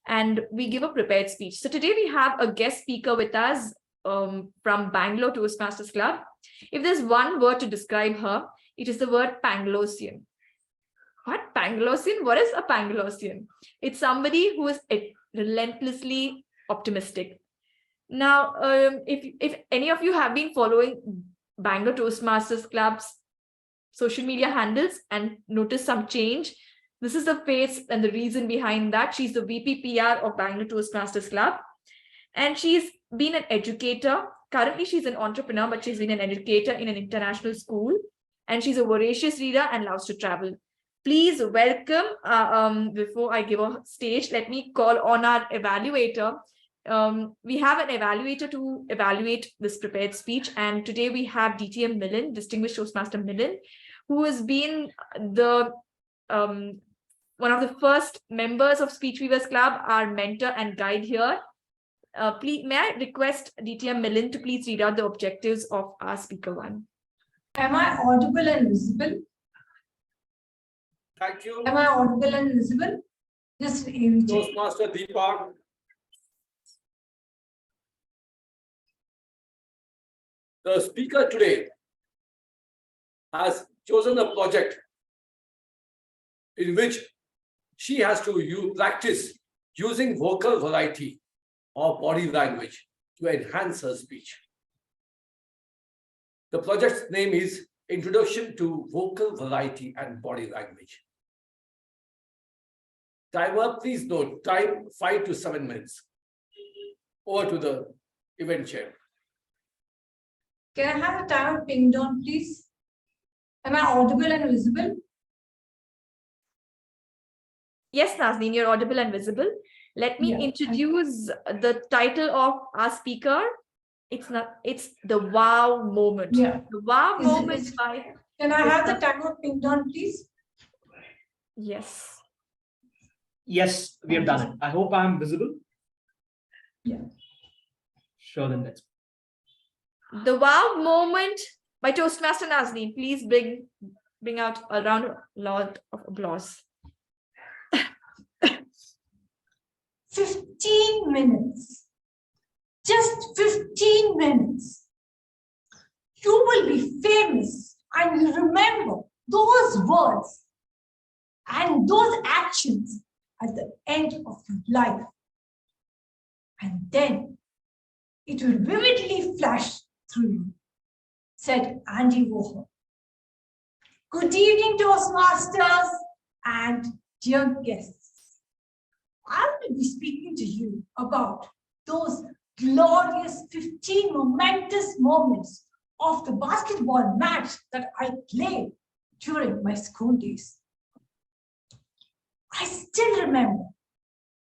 and we give a prepared speech. So today we have a guest speaker with us from Bangalore Toastmasters Club. If there's one word to describe her, it is the word Panglosian. What? Panglosian? What is a Panglosian? It's somebody who is relentlessly optimistic. Now, if any of you have been following Bangalore Toastmasters Club's social media handles and noticed some change, this is the face and the reason behind that. She's the VP PR of Bangalore Toastmasters Club. And she's been an educator. Currently, she's an entrepreneur, but she's been an educator in an international school. And she's a voracious reader and loves to travel. Please welcome, before I give a stage, let me call on our evaluator. We have an evaluator to evaluate this prepared speech. And today we have DTM Millen, Distinguished Toastmaster Millen, who has been the one of the first members of Speech Weavers Club, our mentor and guide here. Please, may I request DTM Millen to please read out the objectives of our speaker one. Am I audible and visible? Thank you. Am I audible and visible? Just Toastmaster Deepak. The speaker today has chosen a project in which she has to practice using vocal variety or body language to enhance her speech. The project's name is Introduction to Vocal Variety and Body Language. Timer, please note, time 5 to 7 minutes. Over to the event chair. Can I have the timer pinged on, please? Am I audible and visible? Yes, Nazneen, you're audible and visible. Let me introduce the title of our speaker. It's the wow moment. Yeah. The wow moment by. Can I have the timer pinged on, please? Yes. Yes, we have done it. I hope I'm visible. Yeah. Sure, then let's. The wow moment by Toastmaster Nazneen. Please bring out a round of applause. 15 minutes. Just 15 minutes. You will be famous and you remember those words and those actions at the end of your life. And then it will vividly flash through you, said Andy Warhol. Good evening, Toastmasters and dear guests. I will be speaking to you about those glorious 15 momentous moments of the basketball match that I played during my school days. I still remember,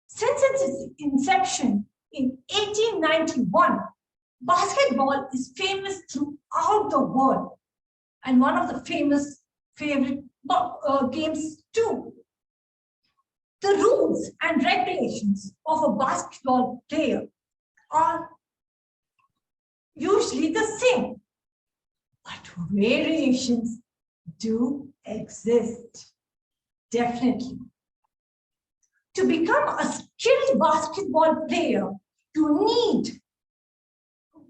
since its inception in 1891, basketball is famous throughout the world and one of the favorite games too. The rules and regulations of a basketball player are usually the same, but variations do exist, definitely. To become a skilled basketball player, you need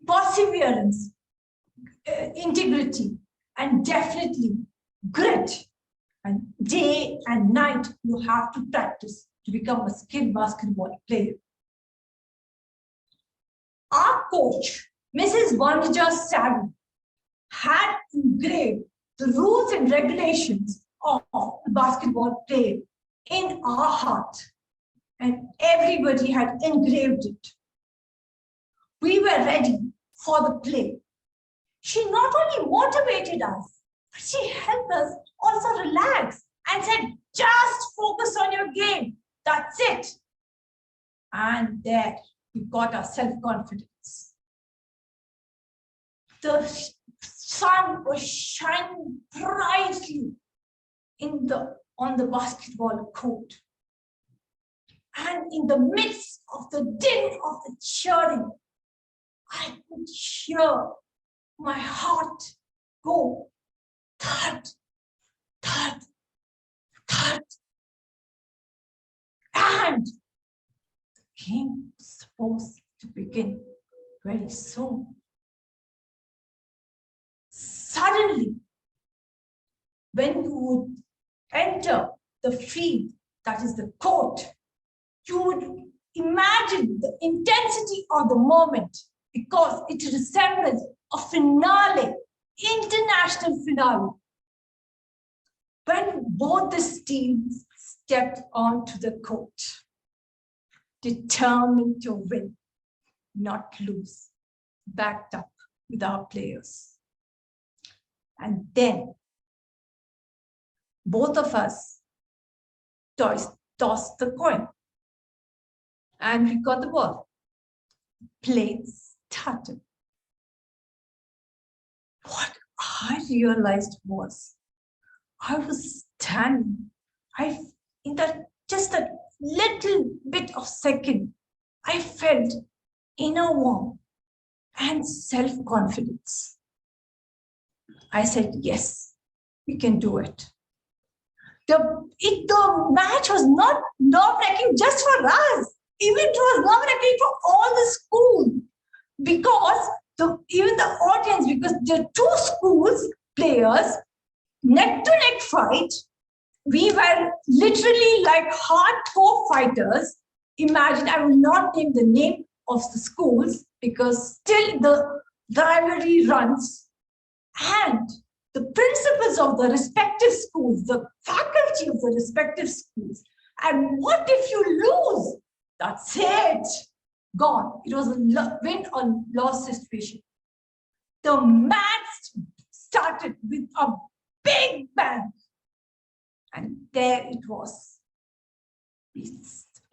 perseverance, integrity, and definitely grit. And day and night, you have to practice to become a skilled basketball player. Our coach, Mrs. Vanija Savvy, had engraved the rules and regulations of the basketball play in our heart, and everybody had engraved it. We were ready for the play. She not only motivated us, but she helped us also relax and said, just focus on your game. That's it. And there we got our self-confidence. The sun was shining brightly on the basketball court. And in the midst of the din of the cheering, I could hear my heart go thud, thud, thud. And the game was supposed to begin very soon. Suddenly, when you would enter the field, that is the court, you would imagine the intensity of the moment because it resembles a finale, international finale. When both the teams stepped onto the court, determined to win. not lose, backed up with our players. And then both of us tossed the coin and we got the ball. Play started. What I realized was I was standing. In just that little bit of second, I felt inner warmth and self-confidence. I said, yes, we can do it. The match was not nerve-wracking just for us. Even it was nerve-wracking for all the schools, because even the audience, because the two schools players, neck-to-neck fight, we were literally like hardcore fighters. Imagine, I will not name the name of the schools because still the rivalry runs. And the principals of the respective schools, the faculty of the respective schools. And what if you lose? That's it. Gone. It was a win or loss situation. The match started with a big bang. And there it was.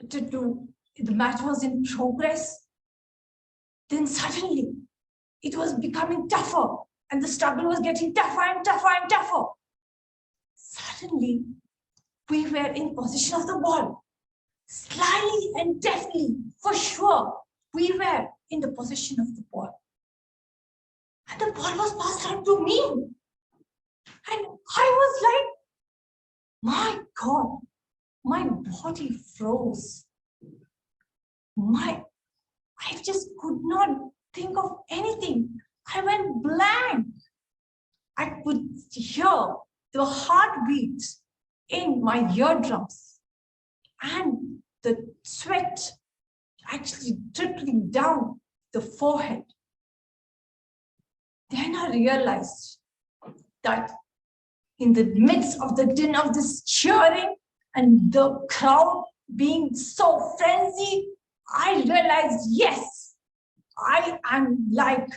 The match was in progress. Then suddenly it was becoming tougher. And the struggle was getting tougher and tougher and tougher. Suddenly, we were in possession of the ball. Slyly and deftly, for sure, we were in the possession of the ball. And the ball was passed on to me. And I was like, my God, my body froze. I just could not think of anything. I went blank. I could hear the heartbeats in my eardrums and the sweat actually trickling down the forehead. Then I realized that in the midst of the din of this cheering and the crowd being so frenzied, I realized, yes, I am like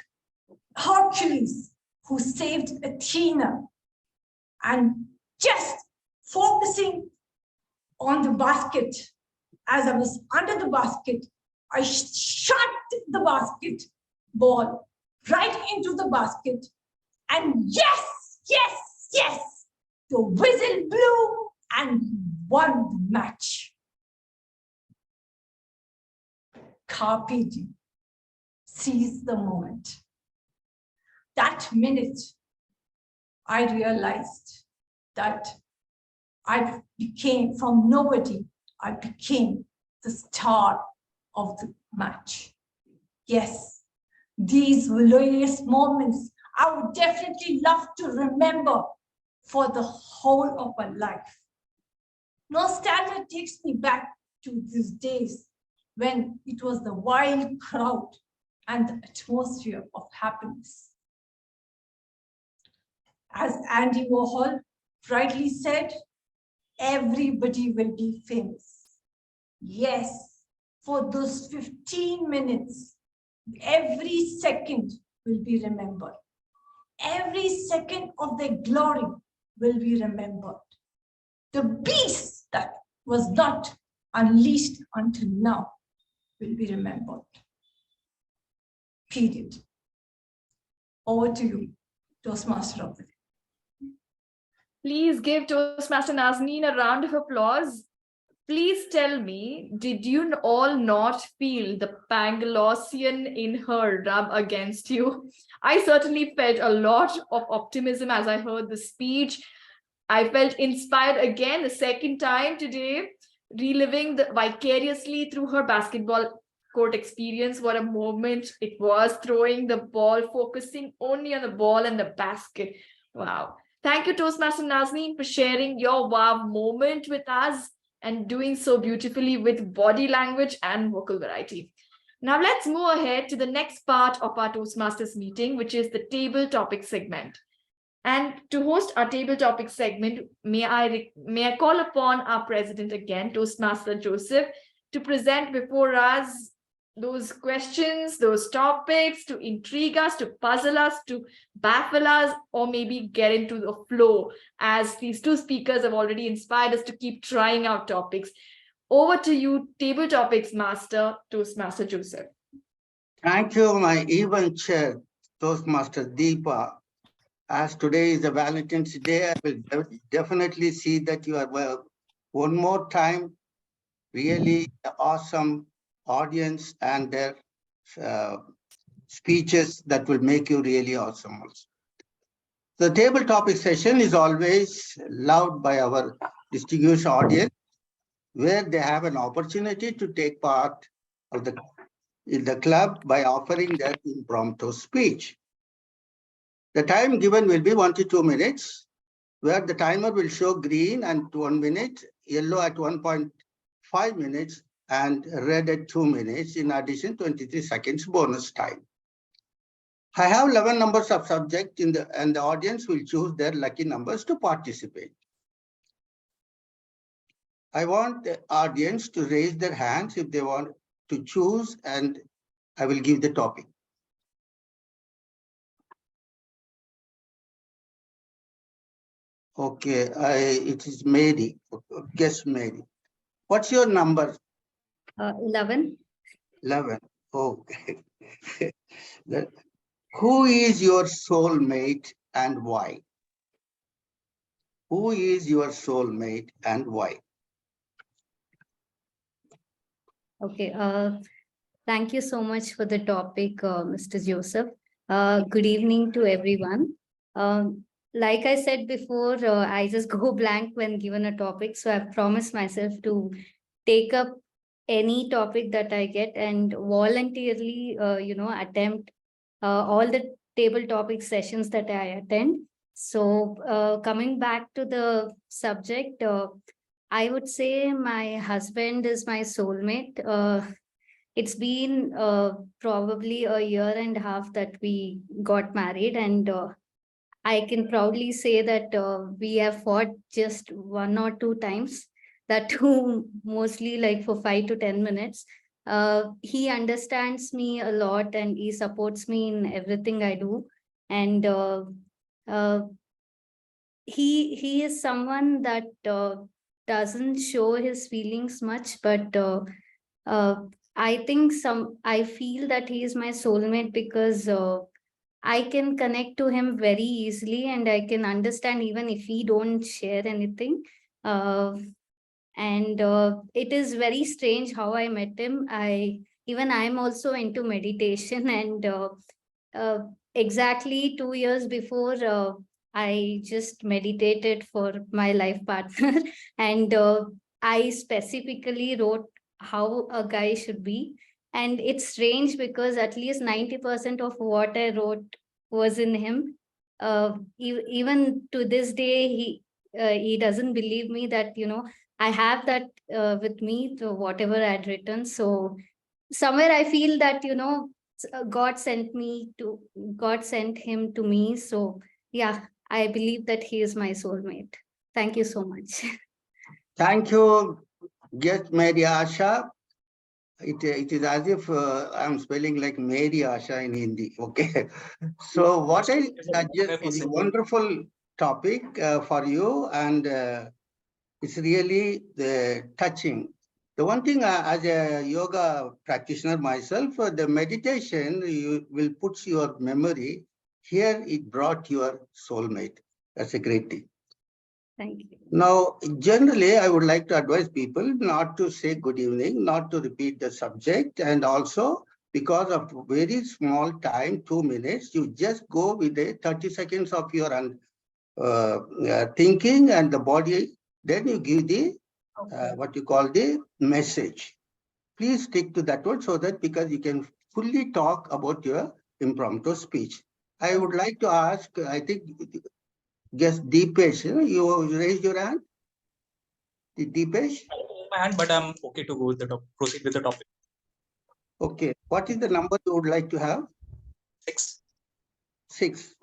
Hercules who saved Athena, and just focusing on the basket. As I was under the basket, I shot the basket ball right into the basket, and yes, the whistle blew and won the match. Carpe diem. Seize the moment. That minute, I realized that I became, from nobody, I became the star of the match. Yes, these glorious moments I would definitely love to remember for the whole of my life. Nostalgia takes me back to these days when it was the wild crowd and the atmosphere of happiness. As Andy Warhol rightly said, everybody will be famous. Yes, for those 15 minutes, every second will be remembered. Every second of their glory will be remembered. The beast that was not unleashed until now will be remembered. Period. Over to you, Toastmaster of the Day. Please give Toastmaster Nazneen a round of applause. Please tell me, did you all not feel the Panglossian in her rub against you? I certainly felt a lot of optimism as I heard the speech. I felt inspired again the second time today, reliving vicariously through her basketball court experience. What a moment it was, throwing the ball, focusing only on the ball and the basket. Wow. Thank you, Toastmaster Nazneen, for sharing your wow moment with us and doing so beautifully with body language and vocal variety. Now let's move ahead to the next part of our Toastmasters meeting, which is the table topic segment. And to host our table topic segment, may I call upon our president again, Toastmaster Joseph, to present before us those questions, those topics to intrigue us, to puzzle us, to baffle us, or maybe get into the flow, as these two speakers have already inspired us to keep trying out topics. Over to you, Table Topics Master, Toastmaster Joseph. Thank you, my event chair, Toastmaster Deepa. As today is the Valentine's Day, I will definitely see that you are one more time really awesome audience and their speeches that will make you really awesome also. The table topic session is always loved by our distinguished audience, where they have an opportunity to take part of in the club by offering their impromptu speech. The time given will be 1 to 2 minutes, where the timer will show green at 1 minute, yellow at 1.5 minutes, and red at 2 minutes, in addition 23 seconds bonus time. I have 11 numbers of subject and the audience will choose their lucky numbers to participate. I want the audience to raise their hands if they want to choose, and I will give the topic. Okay, it is Mary. Guess Mary. What's your number? 11. 11. Okay. Who is your soulmate and why? Who is your soulmate and why? Okay. Thank you so much for the topic, Mr. Joseph. Good evening to everyone. Like I said before, I just go blank when given a topic. So I've promised myself to take up any topic that I get and voluntarily, attempt all the table topic sessions that I attend. So coming back to the subject, I would say my husband is my soulmate. It's been probably a year and a half that we got married, and I can proudly say that we have fought just 1 or 2 times, that too mostly like for 5 to 10 minutes. He understands me a lot and he supports me in everything I do. And he is someone that doesn't show his feelings much, but I feel that he is my soulmate because I can connect to him very easily and I can understand even if he don't share anything. And it is very strange how I met him. I'm also into meditation, and exactly 2 years before, I just meditated for my life partner, and I specifically wrote how a guy should be. And it's strange because at least 90% of what I wrote was in him. Even to this day, he doesn't believe me that, I have that with me, to whatever I had written. So somewhere I feel that, God sent him to me. So yeah, I believe that he is my soulmate. Thank you so much. Thank you, guest Mary Asha. It is as if I'm spelling like Mary Asha in Hindi. Okay. So what I suggest is a wonderful topic for you, and it's really touching. The one thing as a yoga practitioner myself, the meditation will put your memory. Here it brought your soulmate. That's a great thing. Thank you. Now, generally, I would like to advise people not to say good evening, not to repeat the subject, and also because of very small time, 2 minutes, you just go with the 30 seconds of your thinking and the body, then you give the what you call the message. Please stick to that one so that because you can fully talk about your impromptu speech. I would like to ask, I think, guess Deepesh, you raised your hand? Deepesh? My hand, but I'm okay to go with the proceed with the topic. Okay. What is the number you would like to have? 6. 6.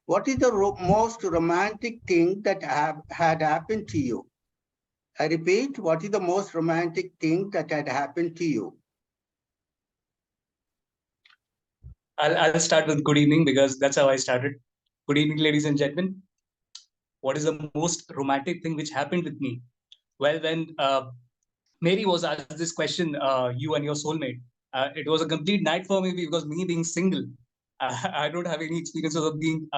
What is the most romantic thing that had happened to you? I repeat, what is the most romantic thing that had happened to you? I'll start with good evening because that's how I started. Good evening, ladies and gentlemen. What is the most romantic thing which happened with me? Well, when Mary was asked this question, you and your soulmate, it was a complete night for me because me being single, I don't have any experiences of being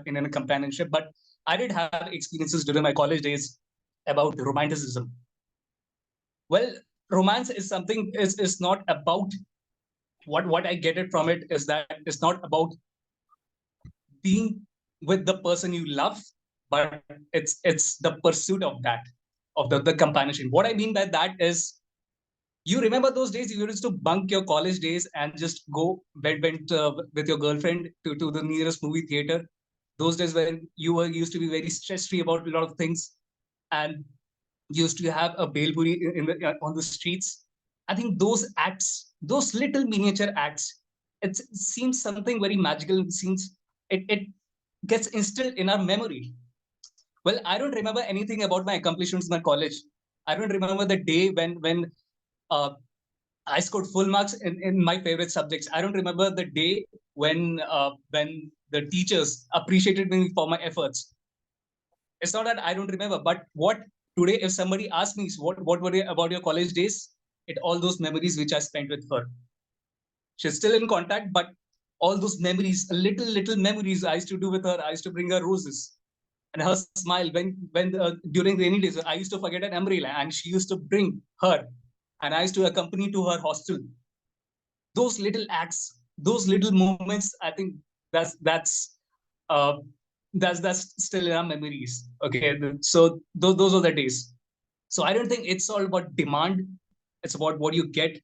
in a companionship, but I did have experiences during my college days about romanticism. Well, romance is something is not about what I get it from it is that it's not about being with the person you love, but it's the pursuit of that, of the companionship. What I mean by that is, you remember those days you used to bunk your college days and just go went with your girlfriend to the nearest movie theater. Those days when you were used to be very stress free about a lot of things, and used to have a belpuri on the streets. I think those acts, those little miniature acts, it seems something very magical. It seems it gets instilled in our memory. Well, I don't remember anything about my accomplishments in my college. I don't remember the day when uh, I scored full marks in my favorite subjects. I don't remember the day when the teachers appreciated me for my efforts. It's not that I don't remember, but what today, if somebody asks me what were you about your college days, it all those memories which I spent with her. She's still in contact, but all those memories, little memories I used to do with her. I used to bring her roses and her smile when during rainy days I used to forget an umbrella and she used to bring her, and I used to accompany to her hostel. Those little acts, those little moments, I think that's uh, that's still in our memories. Okay, so those are the days. So I don't think it's all about demand. It's about what you get,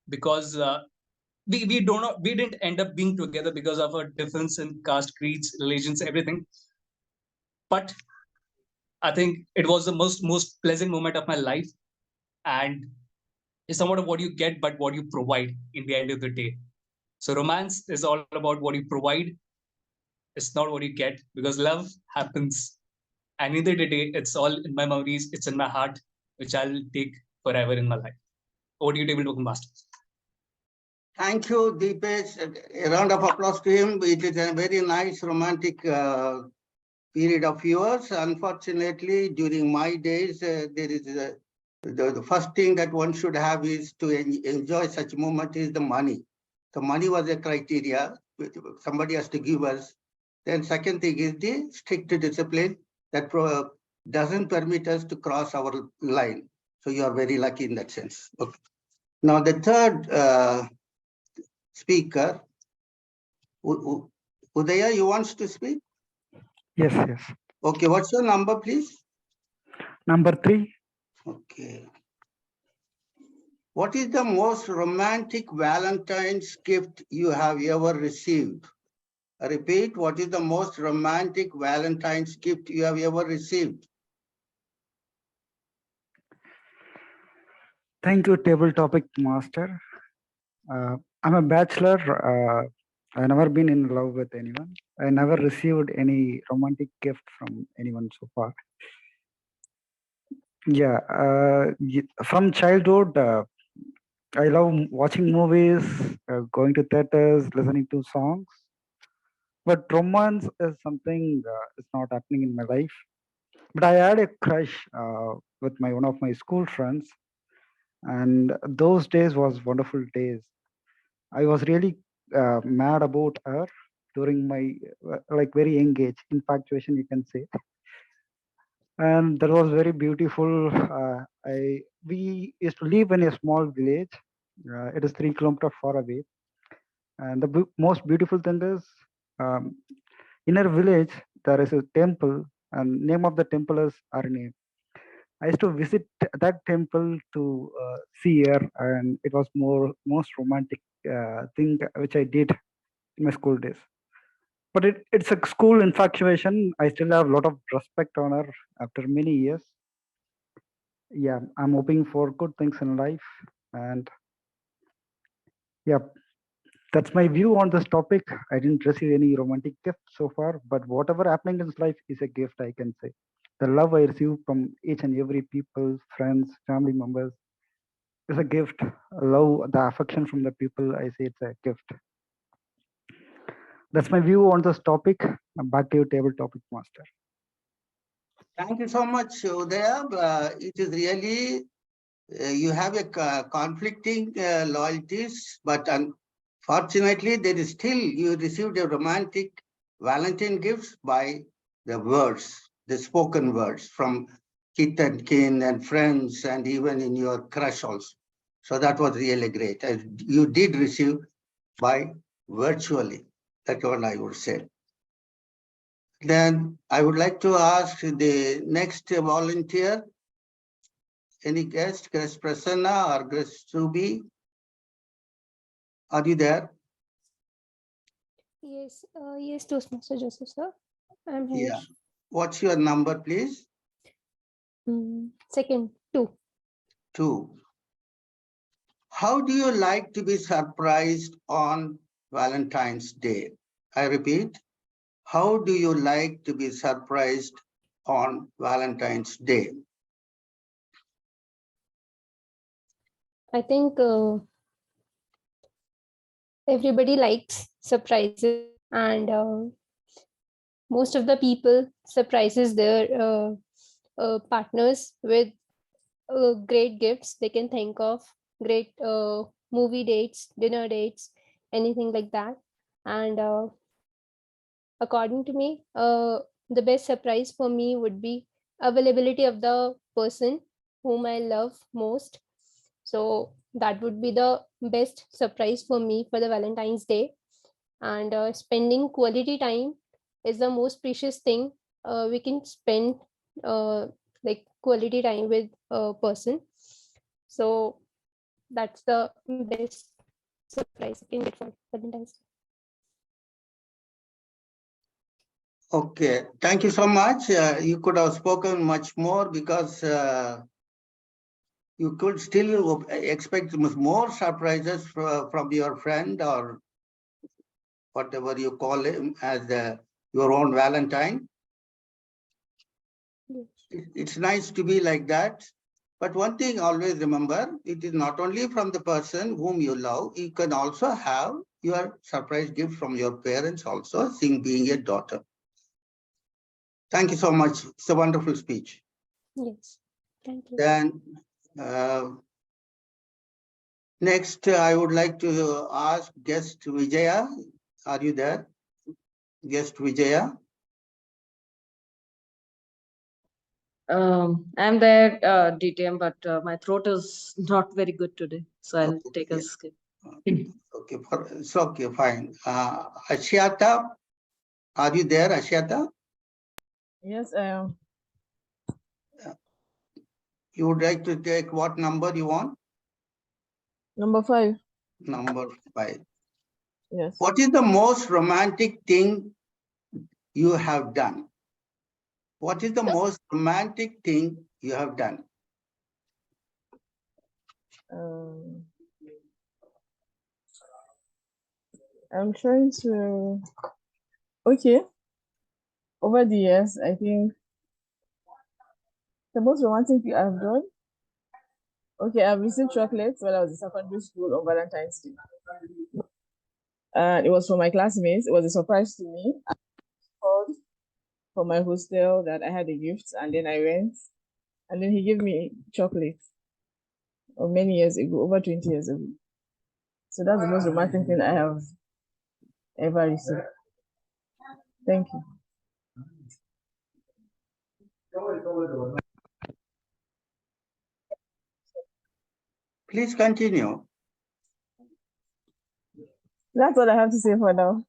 because we didn't end up being together because of a difference in caste, creeds, religions, everything. But I think it was the most pleasant moment of my life, and it's somewhat of what you get, but what you provide in the end of the day. So romance is all about what you provide. It's not what you get, because love happens. And in the day, it's all in my memories. It's in my heart, which I'll take forever in my life. Over to you, Table Token Masters. Thank you, Deepesh. A round of applause to him. It is a very nice romantic period of yours. Unfortunately, during my days, there is the first thing that one should have is to enjoy such moment is the money. The money was a criteria. Somebody has to give us. Then second thing is the strict discipline that doesn't permit us to cross our line. So you are very lucky in that sense. Okay. Now the third speaker, Udaya, you wants to speak? Yes, yes. Okay, what's your number, please? Number 3. Okay. What is the most romantic Valentine's gift you have ever received? I repeat, what is the most romantic Valentine's gift you have ever received? Thank you, Table Topic Master. I'm a bachelor. I've never been in love with anyone. I never received any romantic gift from anyone so far. Yeah, from childhood, I love watching movies, going to theaters, listening to songs. But romance is something is not happening in my life. But I had a crush with one of my school friends, and those days was wonderful days. I was really mad about her during my like very young age, infatuation you can say, and that was very beautiful. We used to live in a small village. It is 3 kilometers far away, and the most beautiful thing is um, in our village there is a temple, and name of the temple is Arne. I used to visit that temple to see her, and it was most romantic thing which I did in my school days. But it's a school infatuation. I still have a lot of respect on her after many years. Yeah, I'm hoping for good things in life, and yeah, that's my view on this topic. I didn't receive any romantic gift so far, but whatever happening in life is a gift, I can say. The love I receive from each and every people, friends, family members is a gift. Love, the affection from the people, I say it's a gift. That's my view on this topic. Back to you, table topic master. Thank you so much, Udaya. It is really, you have a conflicting loyalties, but unfortunately, there is still, you received a romantic Valentine gifts by the words, the spoken words from kith and kin and friends, and even in your crush also. So that was really great. You did receive by virtually. That's what I would say. Then I would like to ask the next volunteer, any guest Prasanna or guest Subi? Are you there? Yes, yes, Toastmaster Joseph, sir. I'm here. Yeah. What's your number, please? Second, 2. 2. How do you like to be surprised on Valentine's Day? I repeat, how do you like to be surprised on Valentine's Day? I think everybody likes surprises, and most of the people surprises their partners with great gifts they can think of, great movie dates, dinner dates, anything like that. And according to me, the best surprise for me would be availability of the person whom I love most. So that would be the best surprise for me for the Valentine's Day. And spending quality time is the most precious thing we can spend, like quality time with a person. So that's the best surprise you can get for Valentine's Day. Okay, thank you so much. You could have spoken much more because you could still expect more surprises from your friend or whatever you call him as your own Valentine. Yes. It's nice to be like that. But one thing always remember, it is not only from the person whom you love, you can also have your surprise gift from your parents also, seeing being a daughter. Thank you so much. It's a wonderful speech. Yes, thank you. Then next, I would like to ask guest Vijaya. Are you there? Guest Vijaya. I'm there, DTM, but my throat is not very good today, so I'll take a skip. Okay, it's okay, fine. Ashiata, are you there, Ashiata? Yes, I am. You would like to take what number you want? Number 5. Number 5. Yes. What is the most romantic thing you have done? What is the most romantic thing you have done? I'm trying to. Okay. Over the years, I think the most romantic thing I've done. Okay, I've received chocolates when I was in secondary school on Valentine's Day. And it was for my classmates. It was a surprise to me. I called for my hostel that I had a gift, and then I went, and then he gave me chocolates. Many years ago, over 20 years ago. So that's the most romantic thing I have ever received. Thank you. Please continue. That's all I have to say for now.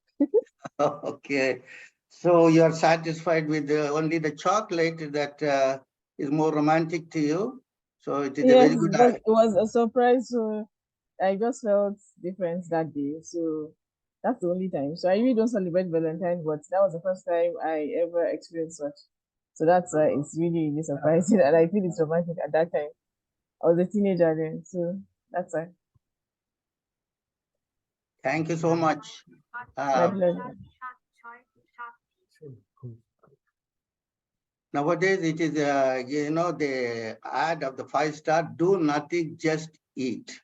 Okay. So you are satisfied with only the chocolate that is more romantic to you? So it is a very good But it was a surprise. So I just felt different that day. So that's the only time. So I really don't celebrate Valentine, but that was the first time I ever experienced such. So that's why it's really, really surprising. And I feel it's romantic at that time. I was a teenager then. So that's why. Thank you so much. My pleasure. Nowadays, it is, the ad of the 5-star, do nothing, just eat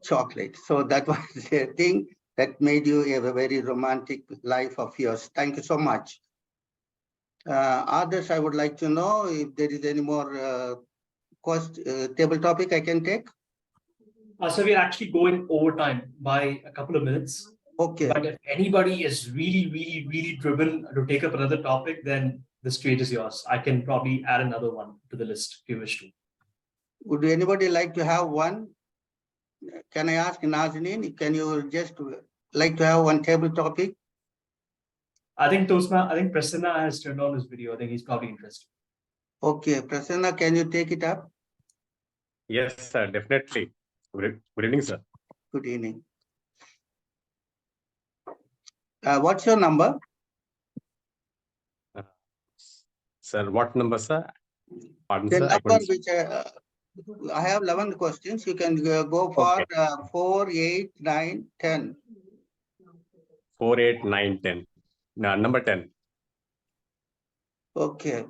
chocolate. So that was the thing that made you have a very romantic life of yours. Thank you so much. Others, I would like to know if there is any more table topic I can take. So we're actually going overtime by a couple of minutes. Okay. But if anybody is really driven to take up another topic, then the stage is yours. I can probably add another one to the list if you wish to. Would anybody like to have one? Can I ask Nazanin, can you just like to have one table topic? I think Prasanna has turned on his video. I think he's probably interested. Okay, Prasanna, can you take it up? Yes, sir, definitely. Good evening, sir. Good evening. What's your number? Sir, what number, sir? Pardon, The sir. number which I have 11 questions. You can go for 4, 8, 9, 10. 4, 8, 9, 10. No, number 10. Okay.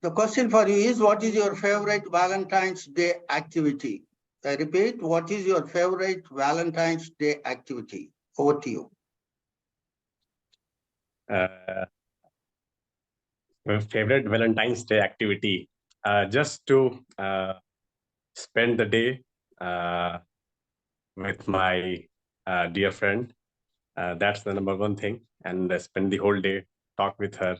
The question for you is, what is your favorite Valentine's Day activity? I repeat, what is your favorite Valentine's Day activity? Over to you. My favorite Valentine's Day activity, just to spend the day with my dear friend. That's the number one thing, and spend the whole day, talk with her.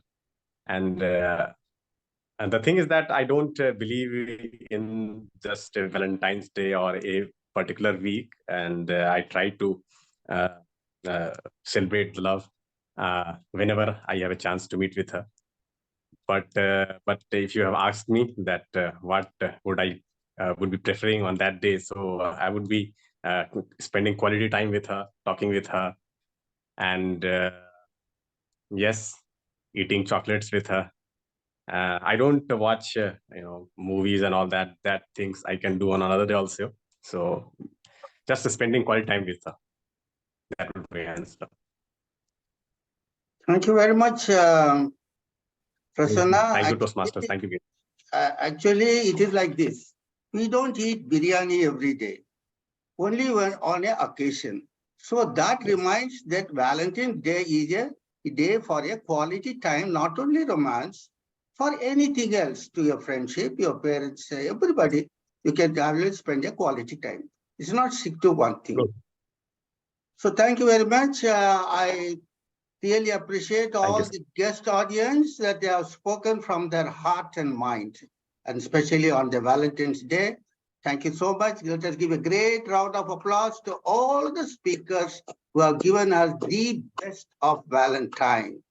And the thing is that I don't believe in just a Valentine's Day or a particular week, and I try to celebrate love whenever I have a chance to meet with her. But if you have asked me that what would I would be preferring on that day, so I would be spending quality time with her, talking with her, and yes, eating chocolates with her. I don't watch movies and all that things I can do on another day also. So just spending quality time with her. That would be my answer. Thank you very much, Prasanna. Thank you, Toastmasters. Thank you. Actually, it is like this. We don't eat biryani every day, only when on an occasion. So that reminds that Valentine's Day is a day for a quality time, not only romance, for anything else, to your friendship, your parents, everybody. You can always spend a quality time. It's not stick to one thing. Good. So thank you very much. I really appreciate all the guest audience that they have spoken from their heart and mind, and especially on the Valentine's Day. Thank you so much. Let us give a great round of applause to all the speakers who have given us the best of Valentine.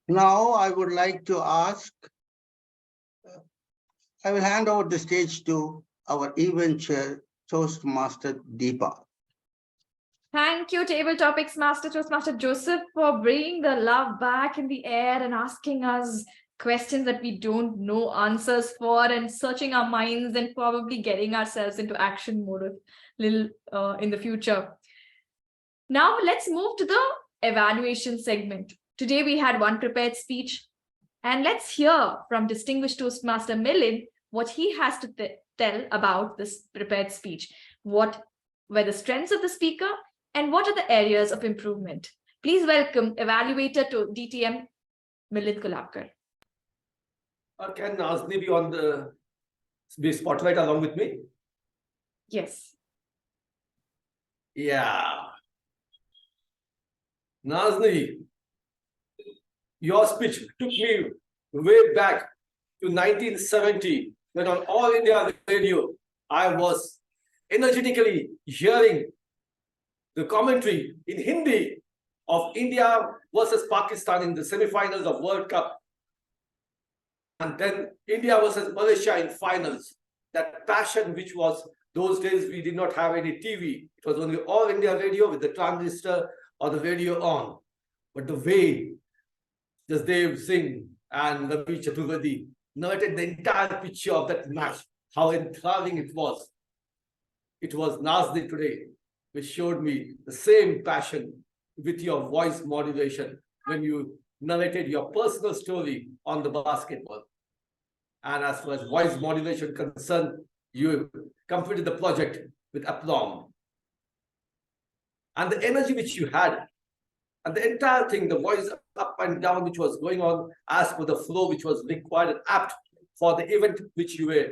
Now, I would like to ask, I will hand over the stage to our event chair, Toastmaster Deepa. Thank you, Table Topics Master Toastmaster Joseph, for bringing the love back in the air and asking us questions that we don't know answers for, and searching our minds and probably getting ourselves into action mode a little in the future. Now, let's move to the evaluation segment. Today, we had one prepared speech, and let's hear from distinguished Toastmaster Milind what he has to tell about this prepared speech. What were the strengths of the speaker, and what are the areas of improvement? Please welcome evaluator to DTM, Milind Kulapkar. Can Nazni be on the spotlight along with me? Yes. Yeah. Nazni, your speech took me way back to 1970, when on All India Radio, I was energetically hearing the commentary in Hindi of India versus Pakistan in the semi-finals of World Cup. And then India versus Malaysia in finals. That passion, which was, those days we did not have any TV. It was only All India Radio with the transistor or the radio on. But the way Jasdev Singh and Ravi Chaturvedi narrated the entire picture of that match, how enthralling it was. It was Nazni today, which showed me the same passion with your voice modulation when you narrated your personal story on the basketball. And as far as voice modulation concerned, you completed the project with aplomb. And the energy which you had, and the entire thing, the voice up and down which was going on as per the flow which was required and apt for the event which you were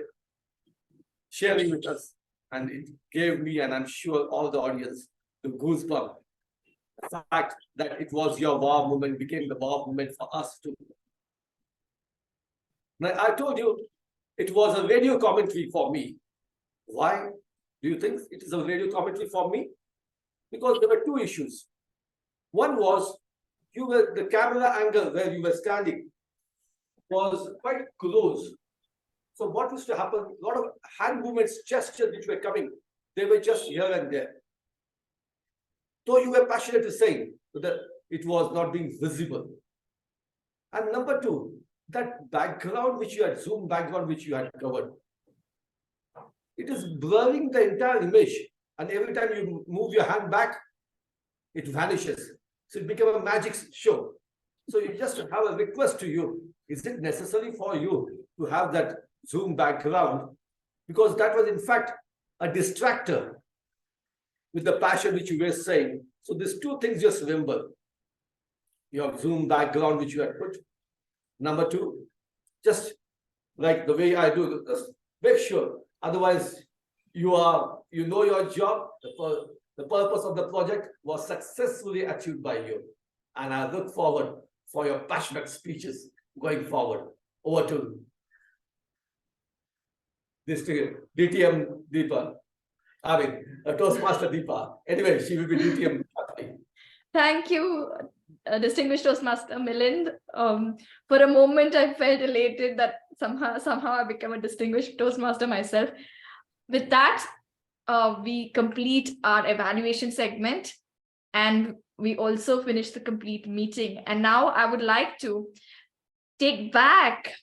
sharing with us. And it gave me, and I'm sure all the audience, the goosebump. The fact that it was your wow moment became the wow moment for us too. Now, I told you it was a radio commentary for me. Why do you think it is a radio commentary for me? Because there were two issues. One was the camera angle where you were standing was quite close. So what used to happen, a lot of hand movements, gestures which were coming, they were just here and there. Though you were passionate to say that it was not being visible. And number two, that background which you had, zoom background which you had covered, it is blurring the entire image. And every time you move your hand back, it vanishes. So it becomes a magic show. So you just have a request to you. Is it necessary for you to have that zoom background? Because that was in fact a distractor with the passion which you were saying. So these two things just remember. Your zoom background which you had put. Number two, just like the way I do, just make sure. Otherwise, you know your job. The purpose of the project was successfully achieved by you. And I look forward for your passionate speeches going forward. Over to this DTM Deepa. I mean, Toastmaster Deepa. Anyway, she will be DTM. Thank you, distinguished Toastmaster Milind. For a moment, I felt elated that somehow I become a distinguished Toastmaster myself. With that, we complete our evaluation segment, and we also finish the complete meeting. And now I would like to take back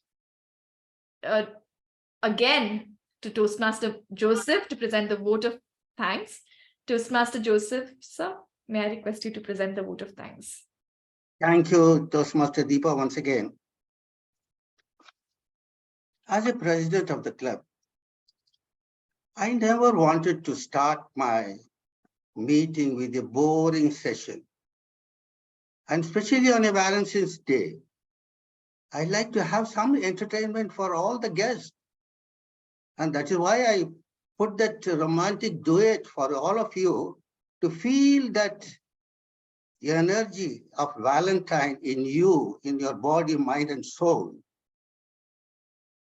again to Toastmaster Joseph to present the vote of thanks. Toastmaster Joseph, sir, may I request you to present the vote of thanks? Thank you, Toastmaster Deepa, once again. As a president of the club, I never wanted to start my meeting with a boring session. And especially on a Valentine's Day, I like to have some entertainment for all the guests. And that is why I put that romantic duet for all of you to feel that energy of Valentine in you, in your body, mind, and soul.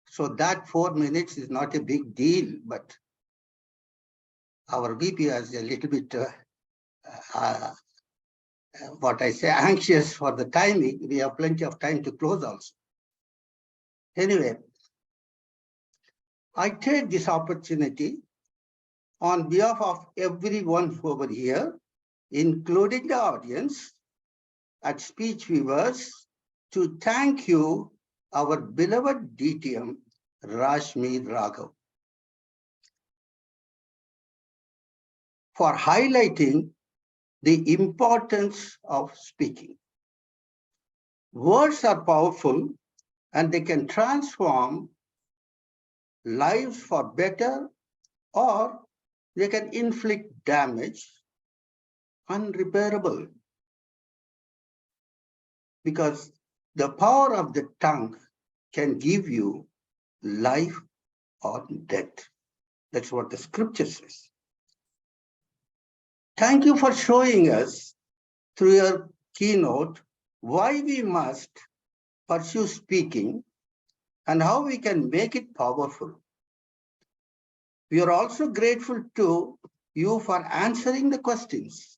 So that 4 minutes is not a big deal, but our VP is a little bit, anxious for the timing. We have plenty of time to close also. Anyway, I take this opportunity on behalf of everyone over here, including the audience at Speech Weavers, to thank you, our beloved DTM, Rashmi Raghav, for highlighting the importance of speaking. Words are powerful and they can transform lives for better, or they can inflict damage, unrepairable. Because the power of the tongue can give you life or death. That's what the scripture says. Thank you for showing us through your keynote why we must pursue speaking and how we can make it powerful. We are also grateful to you for answering the questions,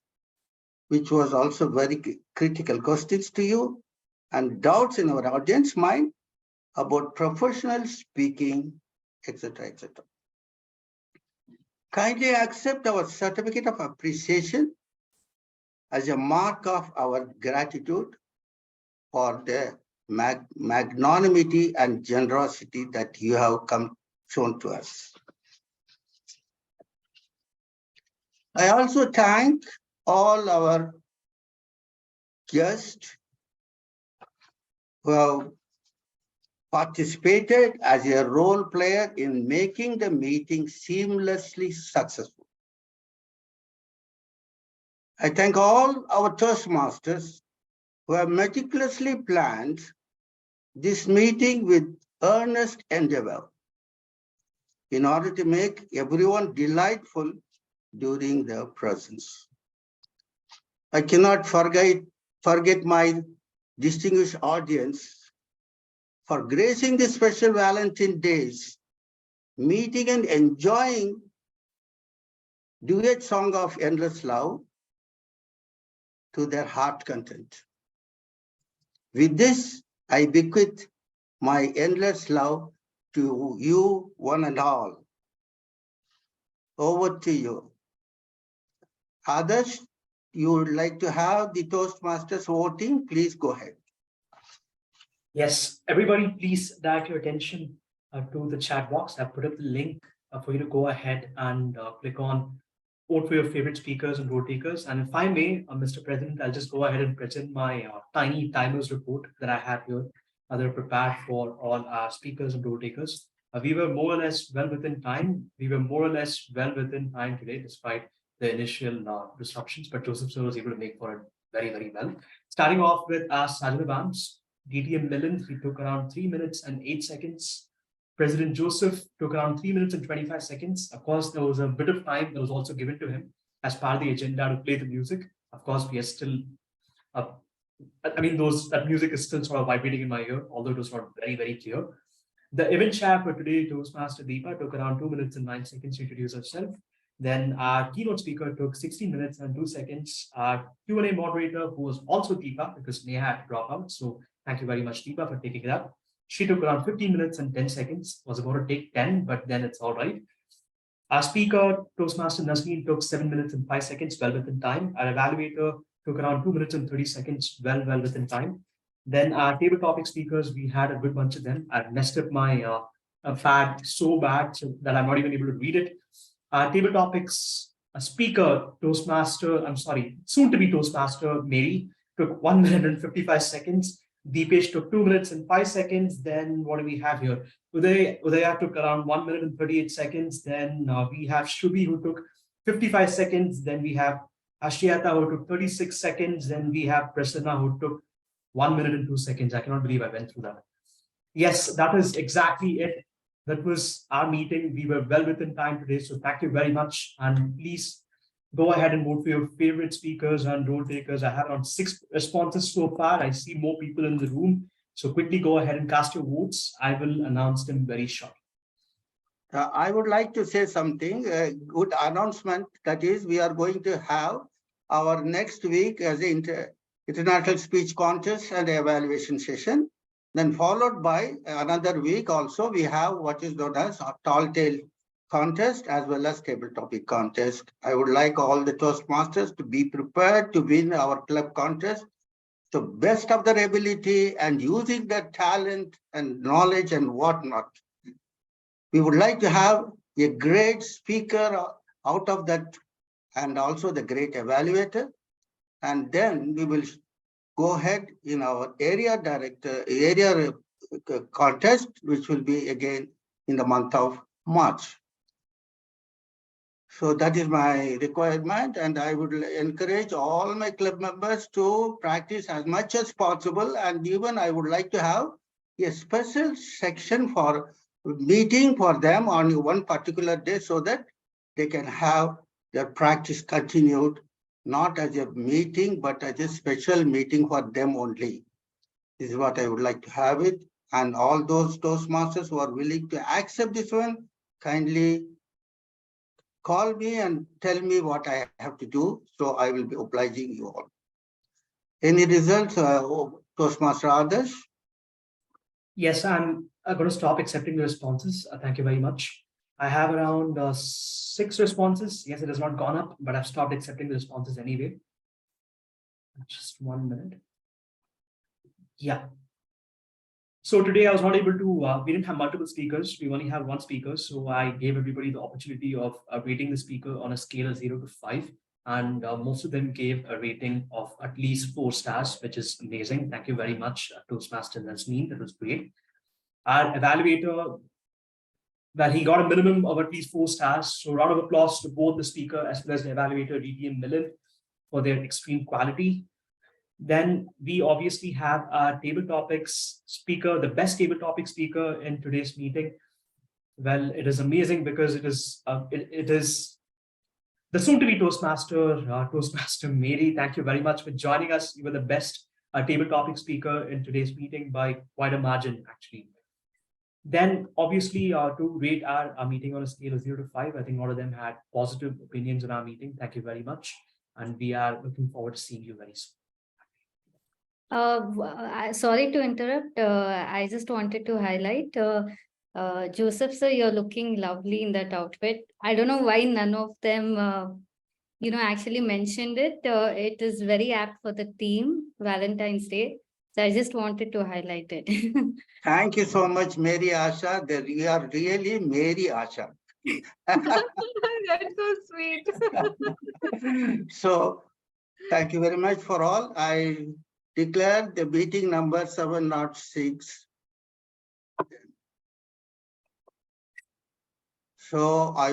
which was also very critical questions to you, and doubts in our audience mind about professional speaking, etc., etc. Kindly accept our certificate of appreciation as a mark of our gratitude for the magnanimity and generosity that you have shown to us. I also thank all our guests who have participated as a role player in making the meeting seamlessly successful. I thank all our Toastmasters who have meticulously planned this meeting with earnest endeavor in order to make everyone delightful during their presence. I cannot forget my distinguished audience for gracing the special Valentine days, meeting and enjoying duet song of endless love to their heart content. With this, I bequeath my endless love to you one and all. Over to you. Others, you would like to have the Toastmasters voting, please go ahead. Yes, everybody, please direct your attention to the chat box. I've put up the link for you to go ahead and click on vote for your favorite speakers and road takers. And if I may, Mr. President, I'll just go ahead and present my tiny timers report that I have here that are prepared for all our speakers and road takers. We were more or less well within time. We were more or less well within time today, despite the initial disruptions, but Joseph Sir was able to make for it very, very well. Starting off with our Sajana Bams, DTM Millen, he took around 3 minutes and 8 seconds. President Joseph took around 3 minutes and 25 seconds. Of course, there was a bit of time that was also given to him as part of the agenda to play the music. Of course, we are still, I mean, that music is still sort of vibrating in my ear, although it was not very, very clear. The event chair for today, Toastmaster Deepa, took around 2 minutes and 9 seconds to introduce herself. Then our keynote speaker took 16 minutes and 2 seconds. Our Q&A moderator, who was also Deepa, because Neha had to drop out. So thank you very much, Deepa, for taking it up. She took around 15 minutes and 10 seconds, was about to take 10, but then it's all right. Our speaker, Toastmaster Nasreen, took 7 minutes and 5 seconds, well within time. Our evaluator took around 2 minutes and 30 seconds, well within time. Then our table topic speakers, we had a good bunch of them. I messed up my fad so bad so that I'm not even able to read it. Table topics, a speaker, Toastmaster, soon to be Toastmaster, Mary, took 1 minute and 55 seconds. Deepesh took 2 minutes and 5 seconds. Then what do we have here? Udaya took around 1 minute and 38 seconds. Then we have Shubhi, who took 55 seconds. Then we have Ashiyata, who took 36 seconds. Then we have Prasanna, who took 1 minute and 2 seconds. I cannot believe I went through that. Yes, that is exactly it. That was our meeting. We were well within time today. So thank you very much. And please go ahead and vote for your favorite speakers and role takers. I have around 6 responses so far. I see more people in the room. So quickly go ahead and cast your votes. I will announce them very shortly. I would like to say something, a good announcement. That is, we are going to have our next week as an international speech contest and evaluation session. Then followed by another week also, we have what is known as a tall tale contest as well as table topic contest. I would like all the Toastmasters to be prepared to win our club contest to best of their ability and using their talent and knowledge and whatnot. We would like to have a great speaker out of that and also the great evaluator. And then we will go ahead in our area contest, which will be again in the month of March. So that is my requirement, and I would encourage all my club members to practice as much as possible. And even I would like to have a special section for meeting for them on one particular day so that they can have their practice continued, not as a meeting, but as a special meeting for them only. This is what I would like to have it. And all those Toastmasters who are willing to accept this one, kindly call me and tell me what I have to do. So I will be obliging you all. Any results, Toastmaster Adarsh? Yes, I'm going to stop accepting the responses. Thank you very much. I have around 6 responses. Yes, it has not gone up, but I've stopped accepting the responses anyway. Just 1 minute. Yeah. So today I was not able to, we didn't have multiple speakers. We only have one speaker. So I gave everybody the opportunity of rating the speaker on a scale of 0 to 5. And most of them gave a rating of at least 4 stars, which is amazing. Thank you very much, Toastmaster Nasreen. That was great. Our evaluator, well, he got a minimum of at least 4 stars. So round of applause to both the speaker as well as the evaluator, DTM Millen, for their extreme quality. Then we obviously have our table topics speaker, the best table topic speaker in today's meeting. Well, it is amazing because it is the soon-to-be Toastmaster, Toastmaster Mary. Thank you very much for joining us. You were the best table topic speaker in today's meeting by quite a margin, actually. Then, obviously, to rate our meeting on a scale of 0 to 5, I think all of them had positive opinions on our meeting. Thank you very much. And we are looking forward to seeing you very soon. Sorry to interrupt. I just wanted to highlight, Joseph, sir, you're looking lovely in that outfit. I don't know why none of them, actually mentioned it. It is very apt for the theme, Valentine's Day. So I just wanted to highlight it. Thank you so much, Mary Asha. You are really Mary Asha. That's so sweet. So, thank you very much for all. I declare the meeting number 706. So I